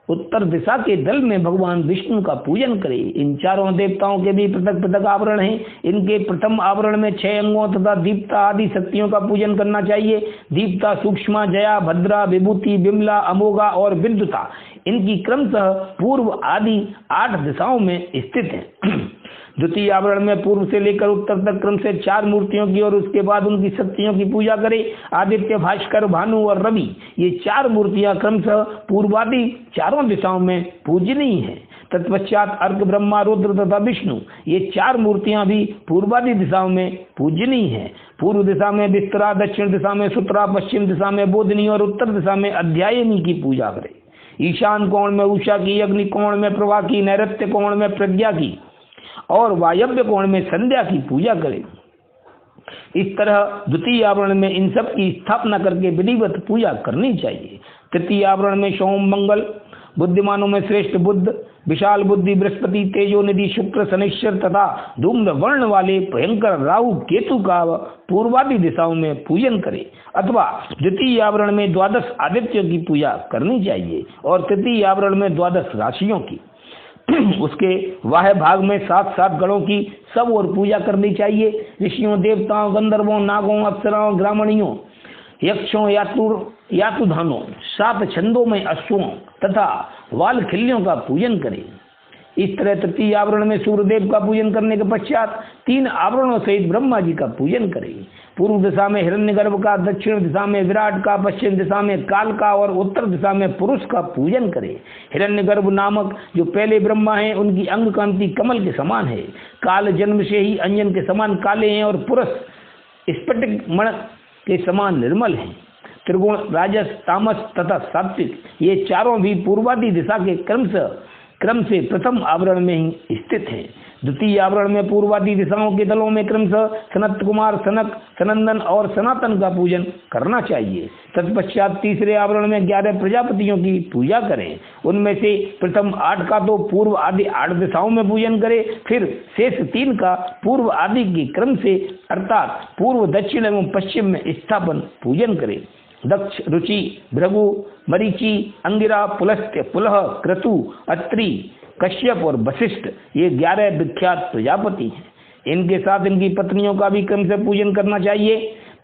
उत्तर दिशा के दल में भगवान विष्णु का पूजन करें। इन चारों देवताओं के भी पृथक पृथक आवरण हैं। इनके प्रथम आवरण में 6 अंगों तथा दीप्ता आदि शक्तियों का पूजन करना चाहिए। दीप्ता, सूक्ष्मा, जया, भद्रा, विभूति, बिमला, अमोघा और विद्युता, इनकी क्रमशः पूर्व आदि 8 दिशाओं में स्थित हैं। द्वितीय आवरण में पूर्व से लेकर उत्तर तक क्रम से 4 मूर्तियों की और उसके बाद उनकी शक्तियों की पूजा करें। आदित्य, भास्कर, भानु और रवि, ये 4 मूर्तियां क्रमशः पूर्वादि 4 दिशाओं में पूजनीय हैं। तत्पश्चात अर्क, ब्रह्मा, रुद्र तथा विष्णु, ये 4 मूर्तियां भी पूर्वादि दिशाओं में पूजनीय हैं। पूर्व दिशा में विस्तरा, दक्षिण दिशा में सुतरा, पश्चिम दिशा में बोधनी और उत्तर दिशा में अध्यायनी की पूजा करें। ईशान कोण में उषा की, अग्नि कोण में प्रभा की, नैऋत्य कोण में प्रज्ञा की और वायव्य कोण में संध्या की पूजा करें। इस तरह द्वितीय आवरण में इन सब की स्थापना करके विधिवत पूजा करनी चाहिए। तृतीय आवरण में सोम, मंगल, बुद्धिमानों में श्रेष्ठ बुद्ध, विशाल बुद्धि बृहस्पति, तेजोनिधि शुक्र, शनिश्चर तथा धूम्र वर्ण वाले भयंकर राहु केतु का पूर्वादि दिशाओं में पूजन करें। अथवा द्वितीय आवरण में 12 आदित्यों की पूजा करनी चाहिए और तृतीय आवरण में 12 राशियों की। उसके वाह्य भाग में 7 गणों की सब और पूजा करनी चाहिए। ऋषियों, देवताओं, गंधर्वों, नागों, अप्सराओं, ग्रामणियों, यक्षों, यातुधानों, 7 छंदों में अश्वों तथा वालखिल्यों का पूजन करें। इस तरह तृतीय आवरण में सूर्यदेव का पूजन करने के पश्चात 3 आवरणों सहित ब्रह्मा जी का पूजन करें। पूर्व दिशा में हिरण्यगर्भ का, दक्षिण दिशा में विराट का, पश्चिम दिशा में काल का और उत्तर दिशा में पुरुष का पूजन करें। हिरण्यगर्भ नामक जो पहले ब्रह्मा हैं, उनकी अंग कांति कमल के समान है। काल जन्म से ही अंजन के समान काले हैं और पुरुष स्फटिक मण के समान निर्मल हैं। त्रिगुण, राजस, तामस तथा सात्विक, ये चारों भी पूर्वादि दिशा के क्रम से क्रम से प्रथम आवरण में ही स्थित है। द्वितीय आवरण में पूर्वादि दिशाओं के दलों में क्रमशः सनत कुमार, सनक, सनंदन और सनातन का पूजन करना चाहिए। तत्पश्चात तीसरे आवरण में 11 प्रजापतियों की पूजा करें। उनमें से प्रथम 8 का तो पूर्व आदि 8 दिशाओं में पूजन करें, फिर शेष 3 का पूर्व आदि के क्रम से अर्थात पूर्व, दक्षिण एवं पश्चिम में स्थापन पूजन करें। दक्ष, रुचि, भृगु, मरीचि, अंगिरा, पुलस्त्य, पुलह, क्रतु, अत्रि, कश्यप और वशिष्ठ ये 11 विख्यात प्रजापति हैं। इनके साथ इनकी पत्नियों का भी क्रम से पूजन करना चाहिए।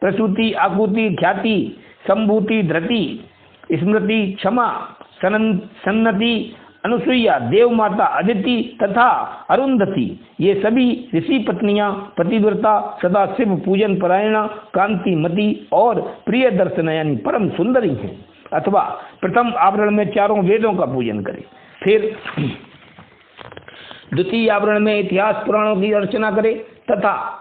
प्रसूति, आकुति, ख्याति, संभूति, धृति, स्मृति, क्षमा, सन्नति, अनुसुईया, देव माता, अदिति तथा अरुंधति ये सभी ऋषि पत्नियां पतिव्रता, सदा शिव पूजन परायणा, कांतिमती और प्रिय दर्शन यानी परम सुंदरी हैं। अथवा प्रथम आवरण में 4 वेदों का पूजन करें, फिर द्वितीय आवरण में इतिहास पुराणों की अर्चना करे तथा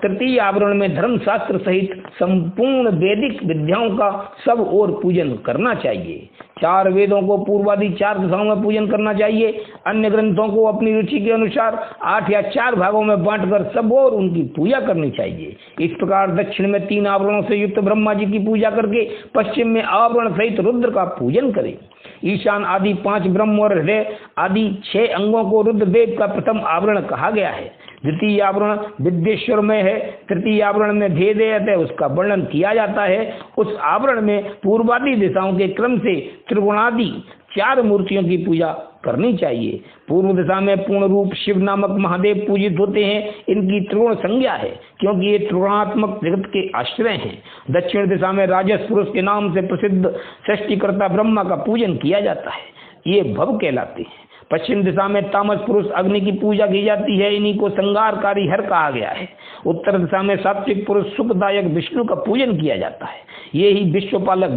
तृतीय आवरण में धर्मशास्त्र सहित संपूर्ण वैदिक विद्याओं का सब ओर पूजन करना चाहिए। 4 वेदों को पूर्वादि 4 दिशाओं में पूजन करना चाहिए। अन्य ग्रंथों को अपनी रुचि के अनुसार 8 या 4 भागों में बांटकर सब और उनकी पूजा करनी चाहिए। इस प्रकार दक्षिण में 3 आवरणों से युक्त ब्रह्मा जी की पूजा करके पश्चिम में आवरण सहित रुद्र का पूजन करें। ईशान आदि 5 ब्रह्म और हृदय आदि 6 अंगों को रुद्रदेव का प्रथम आवरण कहा गया है। द्वितीय आवरण विद्येश्वर में है। तृतीय आवरण में भेदेयत है, उसका वर्णन किया जाता है। उस आवरण में पूर्वादि दिशाओं के क्रम से त्रिगुणादि 4 मूर्तियों की पूजा करनी चाहिए। पूर्व दिशा में पूर्ण रूप शिव नामक महादेव पूजित होते हैं। इनकी त्रिगुण संज्ञा है क्योंकि ये त्रिगुणात्मक जगत के आश्रय हैं। दक्षिण दिशा में राजस पुरुष के नाम से प्रसिद्ध सृष्टिकर्ता ब्रह्मा का पूजन किया जाता है, ये भव कहलाते हैं। पश्चिम दिशा में तामस पुरुष अग्नि की पूजा की जाती है, इन्हीं को संगारकारी हर कहा गया है। उत्तर दिशा में सात्विक पुरुष सुखदायक विष्णु का पूजन किया जाता है, ये ही विश्वपालक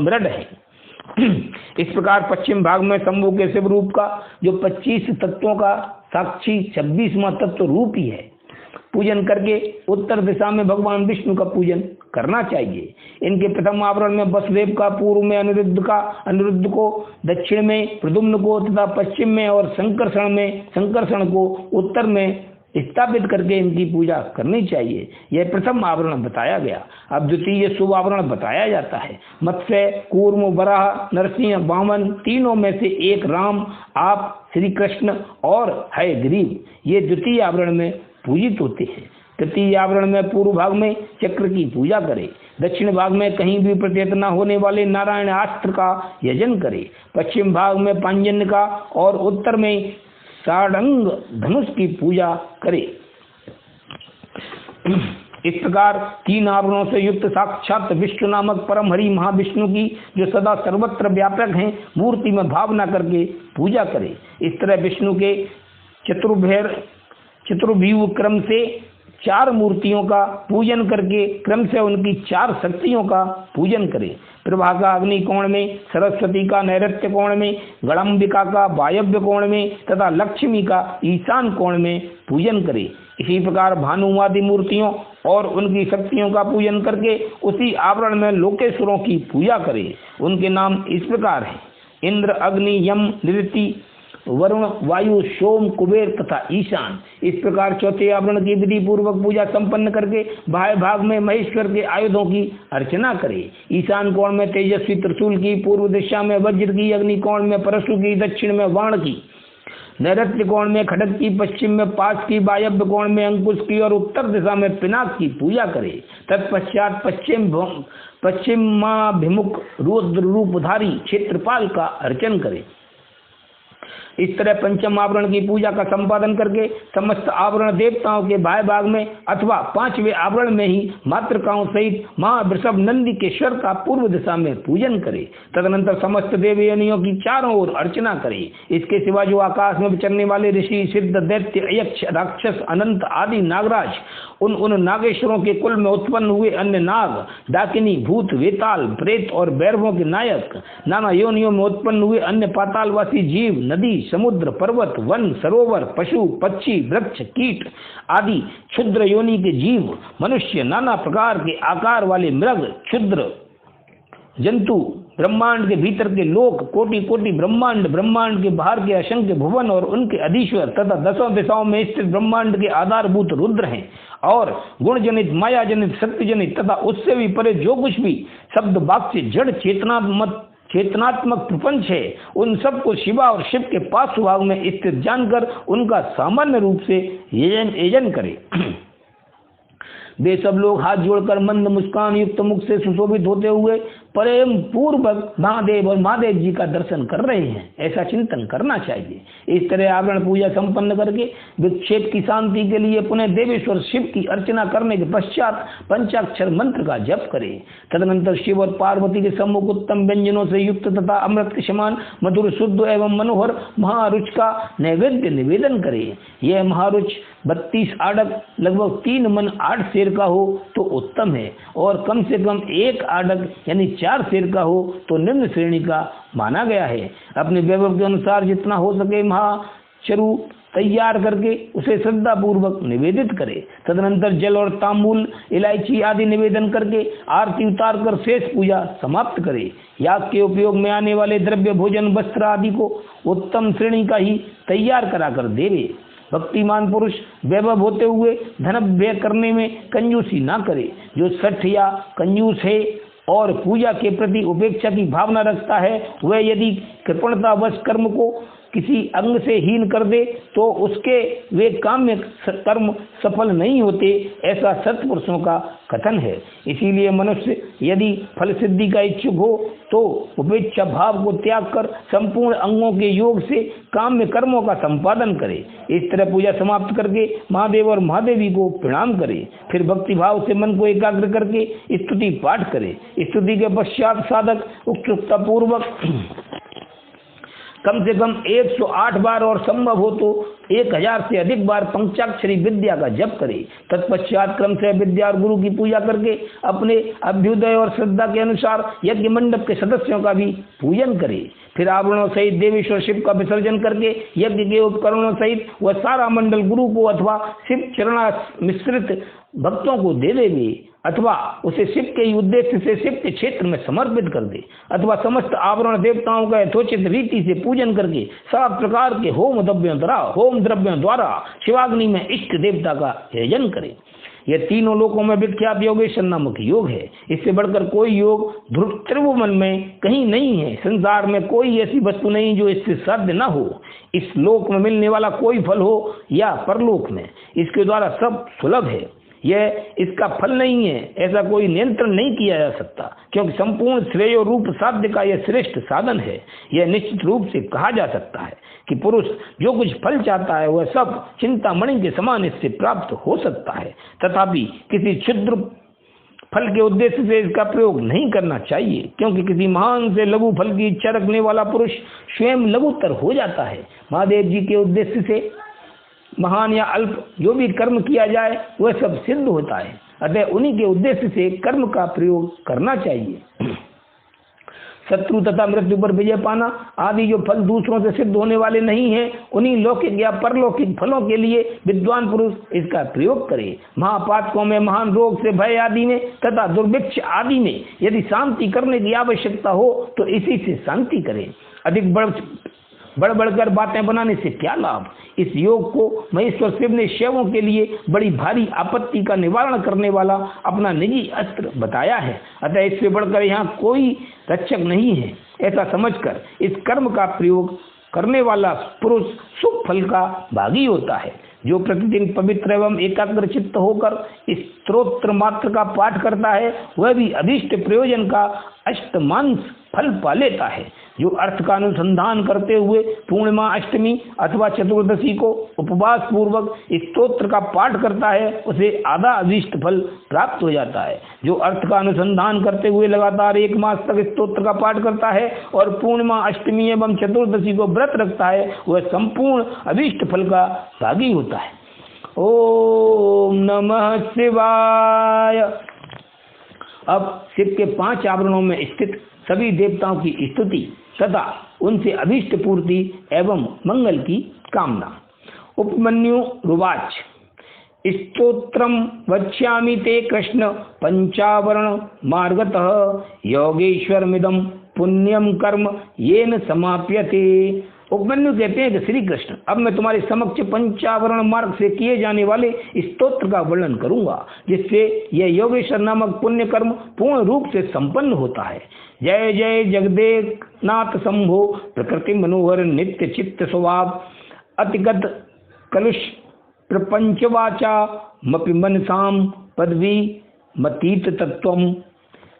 मृड है। इस प्रकार पश्चिम भाग में शंभु के शिव रूप का जो 25 तत्वों का साक्षी 26वां तत्व रूप ही है पूजन करके उत्तर दिशा में भगवान विष्णु का पूजन करना चाहिए। इनके प्रथम आवरण में वसुदेव का, पूर्व में अनिरुद्ध को, दक्षिण में प्रद्युम्न को तथा पश्चिम में और संकर्षण को उत्तर में स्थापित करके इनकी पूजा करनी चाहिए। यह प्रथम आवरण बताया गया। अब द्वितीय शुभ आवरण बताया जाता है। मत्स्य, कूर्म, वराह, नरसिंह, वामन तीनों में से एक राम, आप, श्री कृष्ण और हयग्रीव ये द्वितीय आवरण में पूजित होते हैं। तृतीय आवरण में पूर्व भाग में चक्र की पूजा करें। दक्षिण भाग में कहीं भी प्रतीत न होने वाले नारायण अस्त्र का यजन करें। पश्चिम भाग में पांजन्य का और उत्तर में सारंग धनुष की पूजा करें। इस प्रकार 3 आवरणों से युक्त साक्षात विष्णु नामक परम हरि महाविष्णु की जो सदा सर्वत्र व्यापक हैं मूर्ति में भावना करके पूजा करें। इस तरह विष्णु के चतुर्भुज क्रम से 4 मूर्तियों का पूजन करके क्रम से उनकी 4 शक्तियों का पूजन करें। प्रभागा अग्नि कोण में, सरस्वती का नैऋत्य कोण में, गणाम्बिका का वायव्य कोण में तथा लक्ष्मी का ईशान कोण में पूजन करें। इसी प्रकार भानुवादि मूर्तियों और उनकी शक्तियों का पूजन करके उसी आवरण में लोकेश्वरों की पूजा करें। उनके नाम इस प्रकार हैं: इंद्र, अग्नि, यम, निऋति, वरुण, वायु, सोम, कुबेर तथा ईशान। इस प्रकार चौथे आवरण की विधि पूर्वक पूजा संपन्न करके बाह्य भाग में महेश्वर के आयुधों की अर्चना करें। ईशान कोण में तेजस्वी त्रिशूल की, पूर्व दिशा में वज्र की, अग्नि कोण में परशु की, दक्षिण में बाण की, नैऋत्य कोण में खड्ग की, पश्चिम में पाश की, वायव्य कोण में अंकुश की और उत्तर दिशा में पिनाक की पूजा करें। तत्पश्चात पश्चिमाभिमुख रुद्र रूपधारी क्षेत्रपाल का अर्चन करें। इस तरह पंचम आवरण की पूजा का संपादन करके समस्त आवरण देवताओं के बाह्य भाग में अथवा 5वें आवरण में ही मातृकाओं सहित महावृषभ नंदिकेश्वर का पूर्व दिशा में पूजन करे। तदनंतर समस्त देवयानियों की चारों ओर अर्चना करे। इसके सिवा जो आकाश में विचरने वाले ऋषि, सिद्ध, दैत्य, यक्ष, राक्षस, अनंत आदि नागराज, उन नागेश्वरों के कुल में उत्पन्न हुए अन्य नाग, डाकिनी, भूत, वेताल, प्रेत और भैरवों के नायक, नाना योनियों में उत्पन्न हुए अन्य पातालवासी जीव, नदी, समुद्र, पर्वत, वन, सरोवर, पशु, पक्षी, वृक्ष, कीट आदि क्षुद्र योनि के जीव, मनुष्य, नाना प्रकार के आकार वाले मृग, क्षुद्र जंतु, ब्रह्मांड के भीतर के लोक, कोटि कोटि ब्रह्मांड, ब्रह्मांड के बाहर के असंख्य भुवन और उनके अधीश्वर तथा दसों दिशाओं में स्थित ब्रह्मांड के आधारभूत रुद्र हैं, और गुण जनित, माया जनित, सत्य जनित तथा उससे भी परे जो कुछ भी शब्द वाक्य जड़ चेतनात्मक प्रपंच है, उन सबको शिवा और शिव के पास भाग में स्थित जानकर उनका सामान्य रूप से यजन करे। वे सब लोग हाथ जोड़कर मंद मुस्कान युक्त मुख से सुशोभित होते हुए प्रेम पूर्वक महादेव और महादेव जी का दर्शन कर रहे हैं, ऐसा चिंतन करना चाहिए। इस तरह आवरण पूजा संपन्न करके विक्षेप की शांति के लिए पुनः देवेश्वर शिव की अर्चना करने के पश्चात पंचाक्षर मंत्र का जप करें। तदनंतर शिव और पार्वती के सम्मुख उत्तम व्यंजनों से युक्त तथा अमृत के समान मधुर, शुद्ध एवं मनोहर महारुच का नैवेद्य निवेदन करें। यह महारुच 32 आडक लगभग 3 मन 8 सेर का हो तो उत्तम है, और कम से कम 1 आडक यानी 4 सेर का हो तो निम्न श्रेणी का माना गया है। अपने वैभव के अनुसार जितना हो सके महाचरु तैयार करके उसे श्रद्धा पूर्वक निवेदित करे। तदनंतर जल और तांबूल, इलायची आदि निवेदन करके आरती उतार कर शेष पूजा समाप्त करे। याग के उपयोग में आने वाले द्रव्य, भोजन, वस्त्र आदि को उत्तम श्रेणी का ही तैयार कराकर देवे। भक्तिमान पुरुष वैभव होते हुए धन व्यय करने में कंजूसी ना करे। जो सठ या कंजूस है और पूजा के प्रति उपेक्षा की भावना रखता है, वह यदि कृपणतावश कर्म को किसी अंग से हीन कर दे तो उसके वे काम्य कर्म सफल नहीं होते, ऐसा सत्पुरुषों का कथन है। इसीलिए मनुष्य यदि फल सिद्धि का इच्छुक हो तो उपेक्षा भाव को त्याग कर संपूर्ण अंगों के योग से काम्य कर्मों का संपादन करे। इस तरह पूजा समाप्त करके महादेव और महादेवी को प्रणाम करे। फिर भक्ति भाव से मन को एकाग्र करके स्तुति पाठ करे। स्तुति के पश्चात साधक उत्सुकता पूर्वक कम से कम 108 बार और संभव हो तो 1000 से अधिक बार पंचाक्षरी विद्या का जप करे। तत्पश्चात क्रम से विद्या और गुरु की पूजा करके अपने अभ्युदय और श्रद्धा के अनुसार यज्ञ मंडप के सदस्यों का भी पूजन करे। फिर आवरणों सहित देवेश्वर शिव का विसर्जन करके यज्ञ के उपकरणों सहित वह सारा मंडल गुरु को अथवा शिव चरणा मिश्रित भक्तों को दे देवे, अथवा उसे शिव के उद्देश्य से शिव के क्षेत्र में समर्पित कर दे, अथवा समस्त आवरण देवताओं का यथोचित रीति से पूजन करके 7 प्रकार के होम द्रव्यों द्वारा शिवाग्नि में इष्ट देवता का यजन करे। यह तीनों लोकों में विख्यात योगेश्वर नामक योग है। इससे बढ़कर कोई योग त्रिभुवन में कहीं नहीं है। संसार में कोई ऐसी वस्तु नहीं जो इससे साध्य न हो। इस लोक में मिलने वाला कोई फल हो या परलोक में, इसके द्वारा सब सुलभ है। यह इसका फल नहीं है, ऐसा कोई नियंत्रण नहीं किया जा सकता, क्योंकि संपूर्ण श्रेय रूप साध्य का यह श्रेष्ठ साधन है। यह निश्चित रूप से कहा जा सकता है कि पुरुष जो कुछ फल चाहता है वह सब चिंतामणि के समान इससे प्राप्त हो सकता है। तथापि किसी क्षुद्र फल के उद्देश्य से इसका प्रयोग नहीं करना चाहिए, क्योंकि किसी महान से लघु फल की इच्छा रखने वाला पुरुष स्वयं लघुतर हो जाता है। महादेव जी के उद्देश्य से महान या अल्प जो भी कर्म किया जाए वह सब सिद्ध होता है। अतः उन्हीं के उद्देश्य से कर्म का प्रयोग करना चाहिए। शत्रु तथा मृत्यु पर विजय पाना आदि जो फल दूसरों से सिद्ध होने वाले नहीं हैं, उन्हीं लौकिक या परलौकिक फलों के लिए विद्वान पुरुष इसका प्रयोग करे। महापातकों में, महान रोग से भय आदि में तथा दुर्भिक्ष आदि में यदि शांति करने की आवश्यकता हो तो इसी से शांति करें। अधिक बढ़कर बातें बनाने से क्या लाभ। इस योग को महेश्वर शिव ने शैवों के लिए बड़ी भारी आपत्ति का निवारण करने वाला अपना निजी अस्त्र बताया है। अतः इससे बढ़कर यहाँ कोई रक्षक नहीं है। ऐसा समझकर इस कर्म का प्रयोग करने वाला पुरुष सुख फल का भागी होता है। जो प्रतिदिन पवित्र एवं एकाग्र चित्त होकर इस स्तोत्र मात्र का पाठ करता है वह भी अभीष्ट प्रयोजन का अष्टमांश फल पा लेता है। जो अर्थ का अनुसंधान करते हुए पूर्णिमा, अष्टमी अथवा चतुर्दशी को उपवास पूर्वक इस स्तोत्र का पाठ करता है उसे आधा अभीष्ट फल प्राप्त हो जाता है। जो अर्थ का अनुसंधान करते हुए लगातार 1 मास तक स्तोत्र का पाठ करता है और पूर्णिमा, अष्टमी एवं चतुर्दशी को व्रत रखता है वह संपूर्ण अभीष्ट फल का भागी होता है। ओम नमः शिवाय। अब शिव के 5 आवरणों में स्थित सभी देवताओं की स्तुति तथा उनसे अभीष्ट पूर्ति एवं मंगल की कामना। उपमन्यु रुवाच स्तोत्रम वक्ष्यामि ते कृष्ण पंचावरण मार्गतः योगेश्वरमिदं पुण्यम कर्म येन समाप्यते। उपमन्यु कहते हैं कि श्री कृष्ण, अब मैं तुम्हारे समक्ष पंचावरण मार्ग से किए जाने वाले स्तोत्र का वर्णन करूंगा, जिससे यह योगेश्वर नामक पुण्य कर्म पूर्ण रूप से संपन्न होता है। जय जय जगदेकनाथ शंभो, प्रकृति मनोहर नित्य चित्त स्वभाव, अतिगत कलुष प्रपंच वाचा, मपि मनसाम पदवी मतीत तत्वम।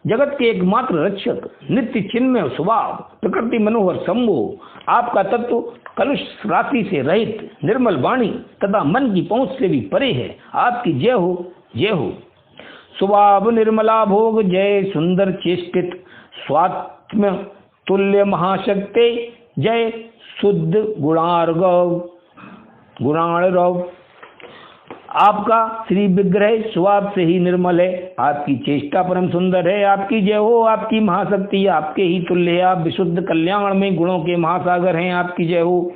जगत के एकमात्र रक्षक, नित्य चिन्मय स्वभाव, प्रकृति मनोहर शंभो, आपका तत्व कलुष राशि से रहित, निर्मल वाणी तथा मन की पहुंच से भी परे है। आपकी जय हो, जय हो। स्वभाव निर्मला भोग, जय सुंदर चेष्टित स्वात्म तुल्य महाशक्ति, जय शुद्ध गुणार्गव गुणार्गव। आपका श्री विग्रह स्वभाव से ही निर्मल है, आपकी चेष्टा परम सुंदर है। आपकी जय हो, आपकी महाशक्ति आपके ही तुल्य है। आप विशुद्ध कल्याण में गुणों के महासागर हैं, आपकी जय हो।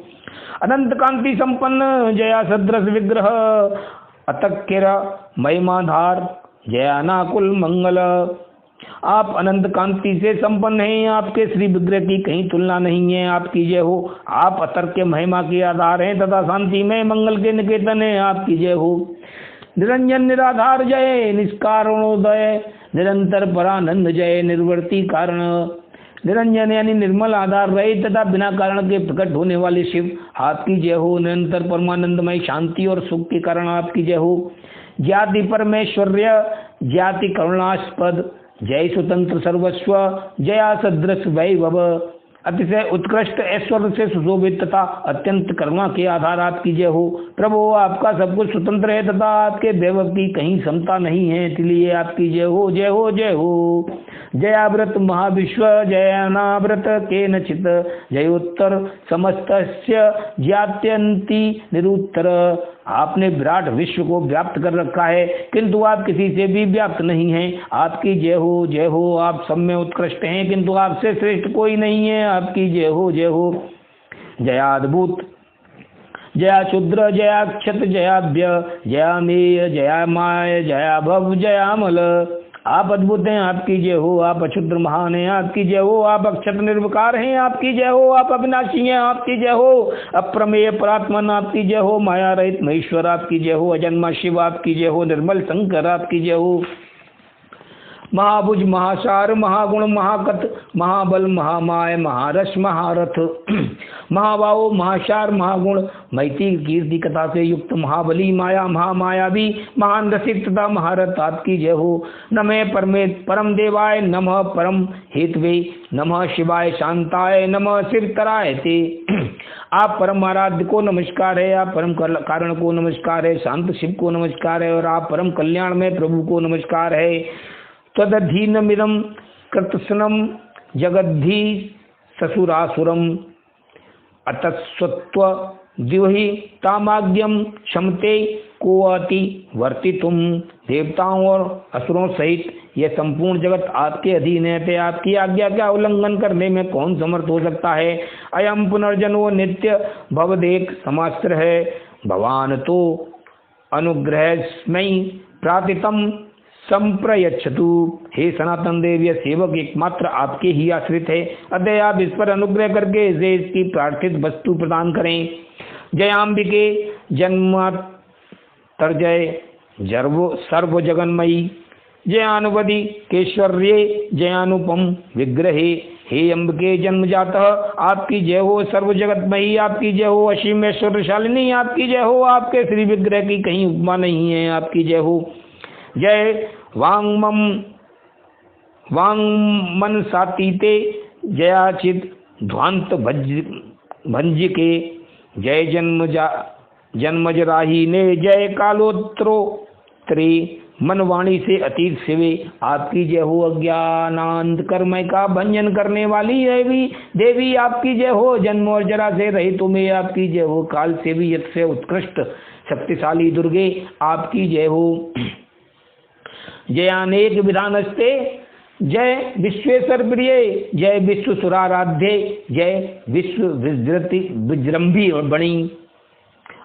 अनंत कांति संपन्न, जया सदृश विग्रह, अतकिर महिमाधार, जयानाकुल मंगल। आप अनंत कांति से संपन्न हैं, आपके श्री विग्रह की कहीं तुलना नहीं है, आपकी जय हो। आप अतर्क के महिमा के आधार हैं तथा शांति में मंगल के निकेतन हैं, आपकी जय हो। निरंजन निराधार जय, निष्कारणोदय, निरंतर परानंद जय, निर्वर्ती कारण। निरंजन यानी निर्मल आधार रहे तथा बिना कारण के प्रकट होने वाले शिव, आपकी जय हो। निरंतर परमानंदमय शांति और सुख के कारण, आपकी जय हो। ज्ञाति परमेश्वर्य, ज्ञाति करुणास्पद, जय स्वतंत्र सर्वस्व, जया सदृश वैभव। अतिशय उत्कृष्ट ऐश्वर्य से सुशोभित तथा अत्यंत करुणा के आधार, आपकी जय हो। प्रभु, आपका सब कुछ स्वतंत्र है तथा आपके वैभव की कहीं समता नहीं है, इसलिए आपकी जय हो, जय हो, जय हो। जयाव्रत महाविश्व, जयानाव्रत केनचित, जयोत्तर समस्तस्य ज्ञात्यंति निरुत्तर। आपने विराट विश्व को व्याप्त कर रखा है, किंतु आप किसी से भी व्याप्त नहीं हैं, आपकी जय हो, जय हो। आप सब में उत्कृष्ट हैं, किंतु आपसे श्रेष्ठ कोई नहीं है, आपकी जय हो, जय हो। जयाद्भुत, जया क्षुद्र, जया क्षत, जयाभ्य, जयामेय, जयामाय, जयाभव, जयामल। आप अद्भुत हैं, आपकी जय हो। आप अक्षुद्र महान हैं, आपकी जय हो। आप अक्षत निर्विकार हैं, आपकी जय हो। आप अविनाशी हैं, आपकी जय हो। अप्रमेय परात्मन, आपकी जय हो। माया रहित महेश्वर, आपकी जय हो। अजन्मा शिव, आपकी जय हो। निर्मल शंकर, आपकी जय हो। महाभुज, महासार, महागुण, महाकथ, महाबल, महामाय, महारस, महारथ, महाबाहो, महासार, महागुण, मैत्री कीर्ति कथा से युक्त, महाबली, माया, महामायावी, महान रसिक तथा महारथ, आपकी जय हो। नमः परम देवाय, नमः परम हेतवे, नमः शिवाय शांताय, नमः शिवतराय ते। आप परम आराध्य को नमस्कार है, आप परम कारण को नमस्कार है, शांत शिव को नमस्कार है, और आप परम कल्याण में प्रभु को नमस्कार है। तदधीनमिदं कृतस्नम जगद्धि ससुरासुरम, अतस्वत्व द्योहि तामाज्ञम क्षमते को अति वर्तितुम। देवताओं और असुरों सहित यह संपूर्ण जगत आपके अधीन है, आपकी आज्ञा का उल्लंघन करने में कौन समर्थ हो सकता है। अयम पुनर्जन्मो नित्य भवदेक समास्त्र है, भवान तो अनुग्रहस्मै प्रातितम संप्रयच्छतु। हे सनातन देव, यह सेवक एकमात्र आपके ही आश्रित है, अतः आप इस पर अनुग्रह करके इसे इसकी प्रार्थित वस्तु प्रदान करें। जयाम्बिके जन्मातर्जय सर्व जगन्मयी, जयानुपदी केश्वर्ये जयानुपम विग्रहे। हे अम्बिके जन्मजातः, आपकी जय हो। सर्व जगतमयी, आपकी जय हो। असीम ऐश्वर्यशालिनी, आपकी जय हो। आपके श्री विग्रह की कहीं उपमा नहीं है, आपकी जय हो। जय वांगमन सातीते, जयाचित ध्वांत भंजिके, जय जन्मजराहीने, जय कालोत्रोत्तरे, मनवाणी से अतीत शिवे, आपकी जय हो। अज्ञानांध कर्म का भंजन करने वाली देवी, आपकी जय हो। जन्म और जरा से रहित तुम्हें, आपकी जय हो। काल से भी यत से उत्कृष्ट शक्तिशाली दुर्गे, आपकी जय हो। जयानेक विधानस्ते, जय विश्वेश्वर प्रिय, जय विश्व सुराराध्य, जय विश्व विजृंभी और बणी।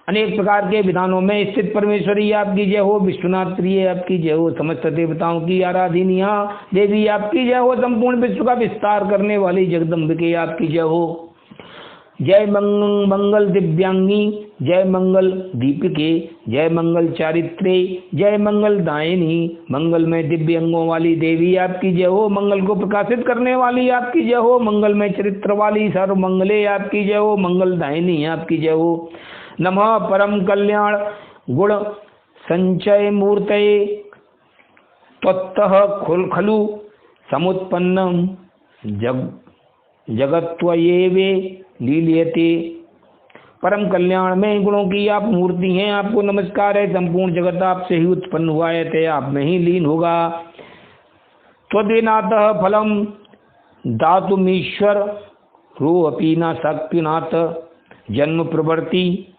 अनेक प्रकार के विधानों में स्थित परमेश्वरी आपकी जय हो। विश्वनाथ प्रिय आपकी जय हो। समस्त देवताओं की आराधनीय देवी आपकी जय हो। संपूर्ण विश्व का विस्तार करने वाली जगदम्बिके आपकी जय हो। जय मंगल दिव्यांगी, जय मंगल दीपिके, जय मंगल चारित्रे, जय मंगल दायिनी, मंगल में दिव्य अंगों वाली देवी आपकी जय हो। मंगल को प्रकाशित करने वाली आपकी जय हो। मंगल में चरित्र वाली सर्व मंगले आपकी जय हो। मंगल दायिनी आपकी जय हो। नमः परम कल्याण गुण संचय मूर्तये त्वत्तः खलु समुत्पन्नम जगत्वयेवे लील्यते। परम कल्याण में गुणों की आप मूर्ति हैं, आपको नमस्कार है। संपूर्ण जगत आपसे ही उत्पन्न हुआ है, ते आप में ही लीन होगा। त्वदेनातः फलम दातुमीश्वर रोऽपि न शक्तिनाथ जन्म प्रवर्ति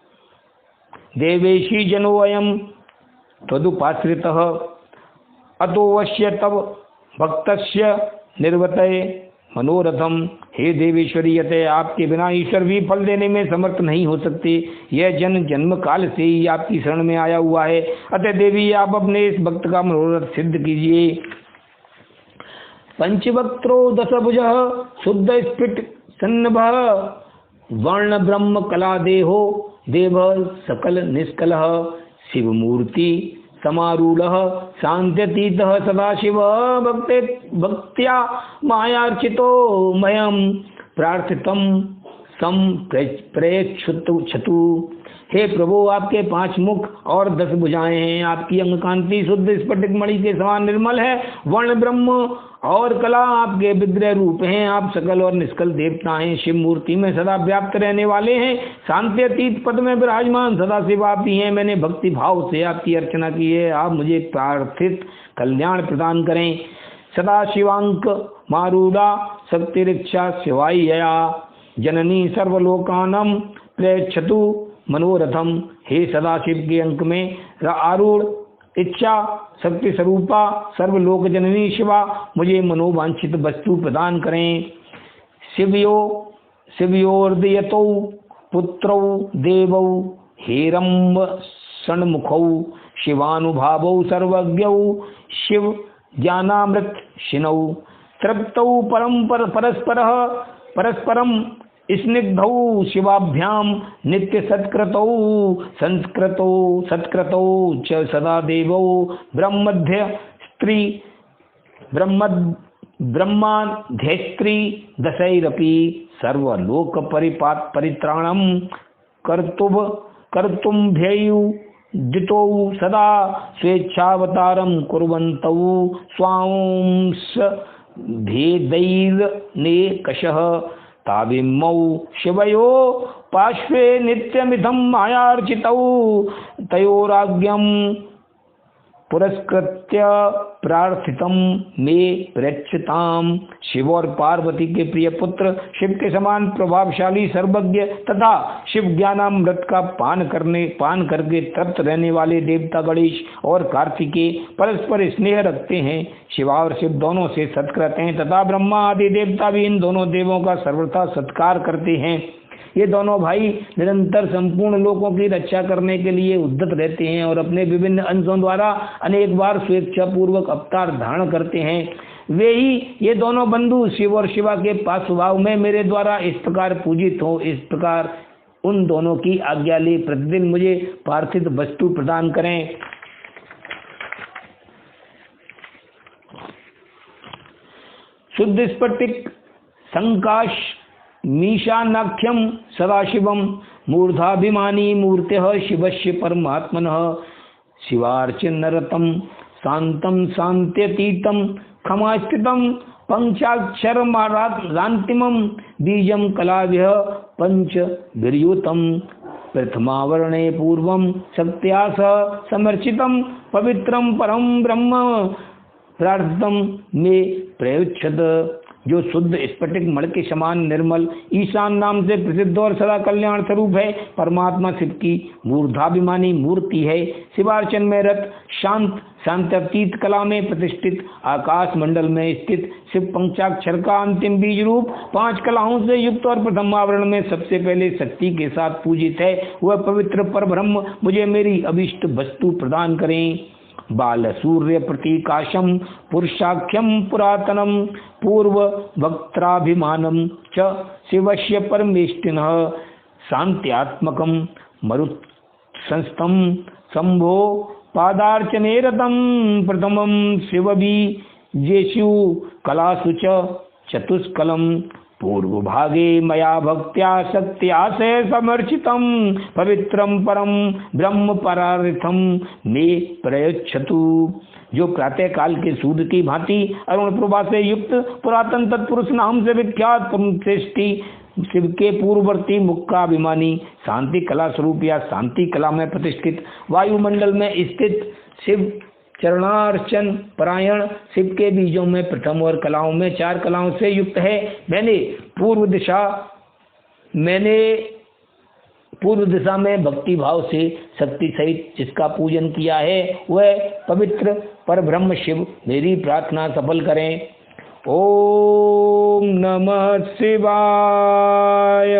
देवेशी जनोऽयं त्वदुपाश्रितः अतोऽवश्य तव भक्तस्य निर्वतये मनोरथम। हे देवेश्वरी, अतः आपके बिना ईश्वर भी फल देने में समर्थ नहीं हो सकते। यह जन जन्म काल से ही आपकी शरण में आया हुआ है। अतः देवी आप अपने इस भक्त का मनोरथ सिद्ध कीजिए। पंचवक्त्रो दशभुज शुद्ध स्फुट सन्नभ वर्ण ब्रह्म कला देहो देव सकल निष्कलः शिवमूर्ति समारूढ़ शांत्यतीत सदाशिव भक्त्या मायार्चितो मयम प्रार्थितम सम प्रेक्षतु। हे प्रभु, आपके 5 मुख और 10 भुजाएं हैं। आपकी अंग कांति शुद्ध स्फटिक मणि के समान निर्मल है। वर्ण ब्रह्म और कला आपके विग्रह रूप हैं। आप सकल और निष्कल देवता हैं। शिव मूर्ति में सदा व्याप्त रहने वाले हैं। शांति अतीत पद में विराजमान सदा शिव आप ही हैं। मैंने भक्ति भाव से आपकी अर्चना की है। आप मुझे प्रार्थित कल्याण प्रदान करें। सदा शिवांक मारूढ़ा शक्तिरिक्षा शिवायया जननी सर्वलोकानम प्रेक्षतु मनोरथम। हे सदाशिव के अंक में आरूढ़ इच्छा शक्ति स्वरूपा सर्वलोक जननी शिवा, मुझे मनोवांछित वस्तु प्रदान करें। शिवयोर्दयतौ पुत्रौ देवौ हेरम्ब षण्मुखौ शिवानुभावौ सर्वज्ञौ शिव ज्ञानामृत शिनौ तृप्तौ परस्परम स्निग्धौ शिवाभ्याम नित्य सत्कृतौ सत्कृतौ च सदा देवौ ब्रह्मध्य स्त्री ब्रह्माध्यस्त्री दशैरपि सर्वलोक परित्राणम कर्तुम्भ्युदितौ सदा स्वेच्छावतारं कुर्वन्तौ स्वांश भेदैर्नेकषः ताविमौ शिवयो पार्श्वे नित्यमिदं मायार्चितौ तयोराज्ञं पुरस्कृत्य प्रार्थितं मे प्रेक्षताम। शिव और पार्वती के प्रिय पुत्र, शिव के समान प्रभावशाली सर्वज्ञ तथा शिव ज्ञानामृत का पान करके तृप्त रहने वाले देवता गणेश और कार्तिकेय परस्पर स्नेह रखते हैं। शिवा और शिव दोनों से सत्कृत हैं तथा ब्रह्मा आदि देवता भी इन दोनों देवों का सर्वथा सत्कार करते हैं। ये दोनों भाई निरंतर संपूर्ण लोकों की रक्षा करने के लिए उद्यत रहते हैं और अपने विभिन्न अंशों द्वारा अनेक बार स्वेच्छा पूर्वक अवतार धारण करते हैं। वे ही ये दोनों बंधु शिव और शिवा के पास स्वभाव में मेरे द्वारा इस प्रकार पूजित हो। इस प्रकार उन दोनों की आज्ञा ले प्रतिदिन मुझे पार्थिव वस्तु प्रदान करें। शुद्ध स्फटिक संकाश मीशानाख्यम सदाशिवम मूर्धाभिमानी मूर्त्य शिवस्य परमात्मनः शिवार्चनरतं शांतं शांत्यतीतं खमास्थितं पंचाक्षरमारान्तिमं बीजं कलाभ्यः पंचभिर्युतं प्रथमावरणे पूर्वं शक्त्या समर्चितं पवित्रं परं ब्रह्म प्रार्थितं मे प्रयुच्छत। जो शुद्ध स्फटिक मण के समान निर्मल ईशान नाम से प्रसिद्ध और सदा कल्याण स्वरूप है। परमात्मा शिव की मूर्धाभिमानी मूर्ति है। शिवार्चन में रत शांत शांत्यतीत कला में प्रतिष्ठित आकाश मंडल में स्थित शिव पंचाक्षर का अंतिम बीज रूप 5 कलाओं से युक्त और प्रथम आवरण में सबसे पहले शक्ति के साथ पूजित है। वह पवित्र परब्रह्म मुझे मेरी अभिष्ट वस्तु प्रदान करें। बाल सूर्य प्रतीकाशम पुरुषाख्यम पुरातनम पूर्व वक्त्राभिमानम च शिवस्य परमेष्टिनः शांत्यात्मकम मरुत संस्थम शंभो पादार्चने रतम प्रथमम शिवबीजेषु कलासु च चतुष्कलम पूर्व भागे मया भक्त्या शक्त्या से समर्चितम पवित्रम परम ब्रह्म परार्थम मे प्रयच्छतु। जो प्रातः काल के सूर्य की भांति अरुण प्रभा से युक्त पुरातन तत्पुरुष नाम से विख्यात श्रेष्ठी शिव के पूर्ववर्ती मुख का अभिमानी शांति कला स्वरूप या शांति कला में प्रतिष्ठित वायुमंडल में स्थित शिव चरणार्चन परायण शिव के बीजों में प्रथम और कलाओं में 4 कलाओं से युक्त है। मैंने पूर्व दिशा में भक्ति भाव से शक्ति सहित जिसका पूजन किया है वह पवित्र परब्रह्म शिव मेरी प्रार्थना सफल करें। ओम नमः शिवाय।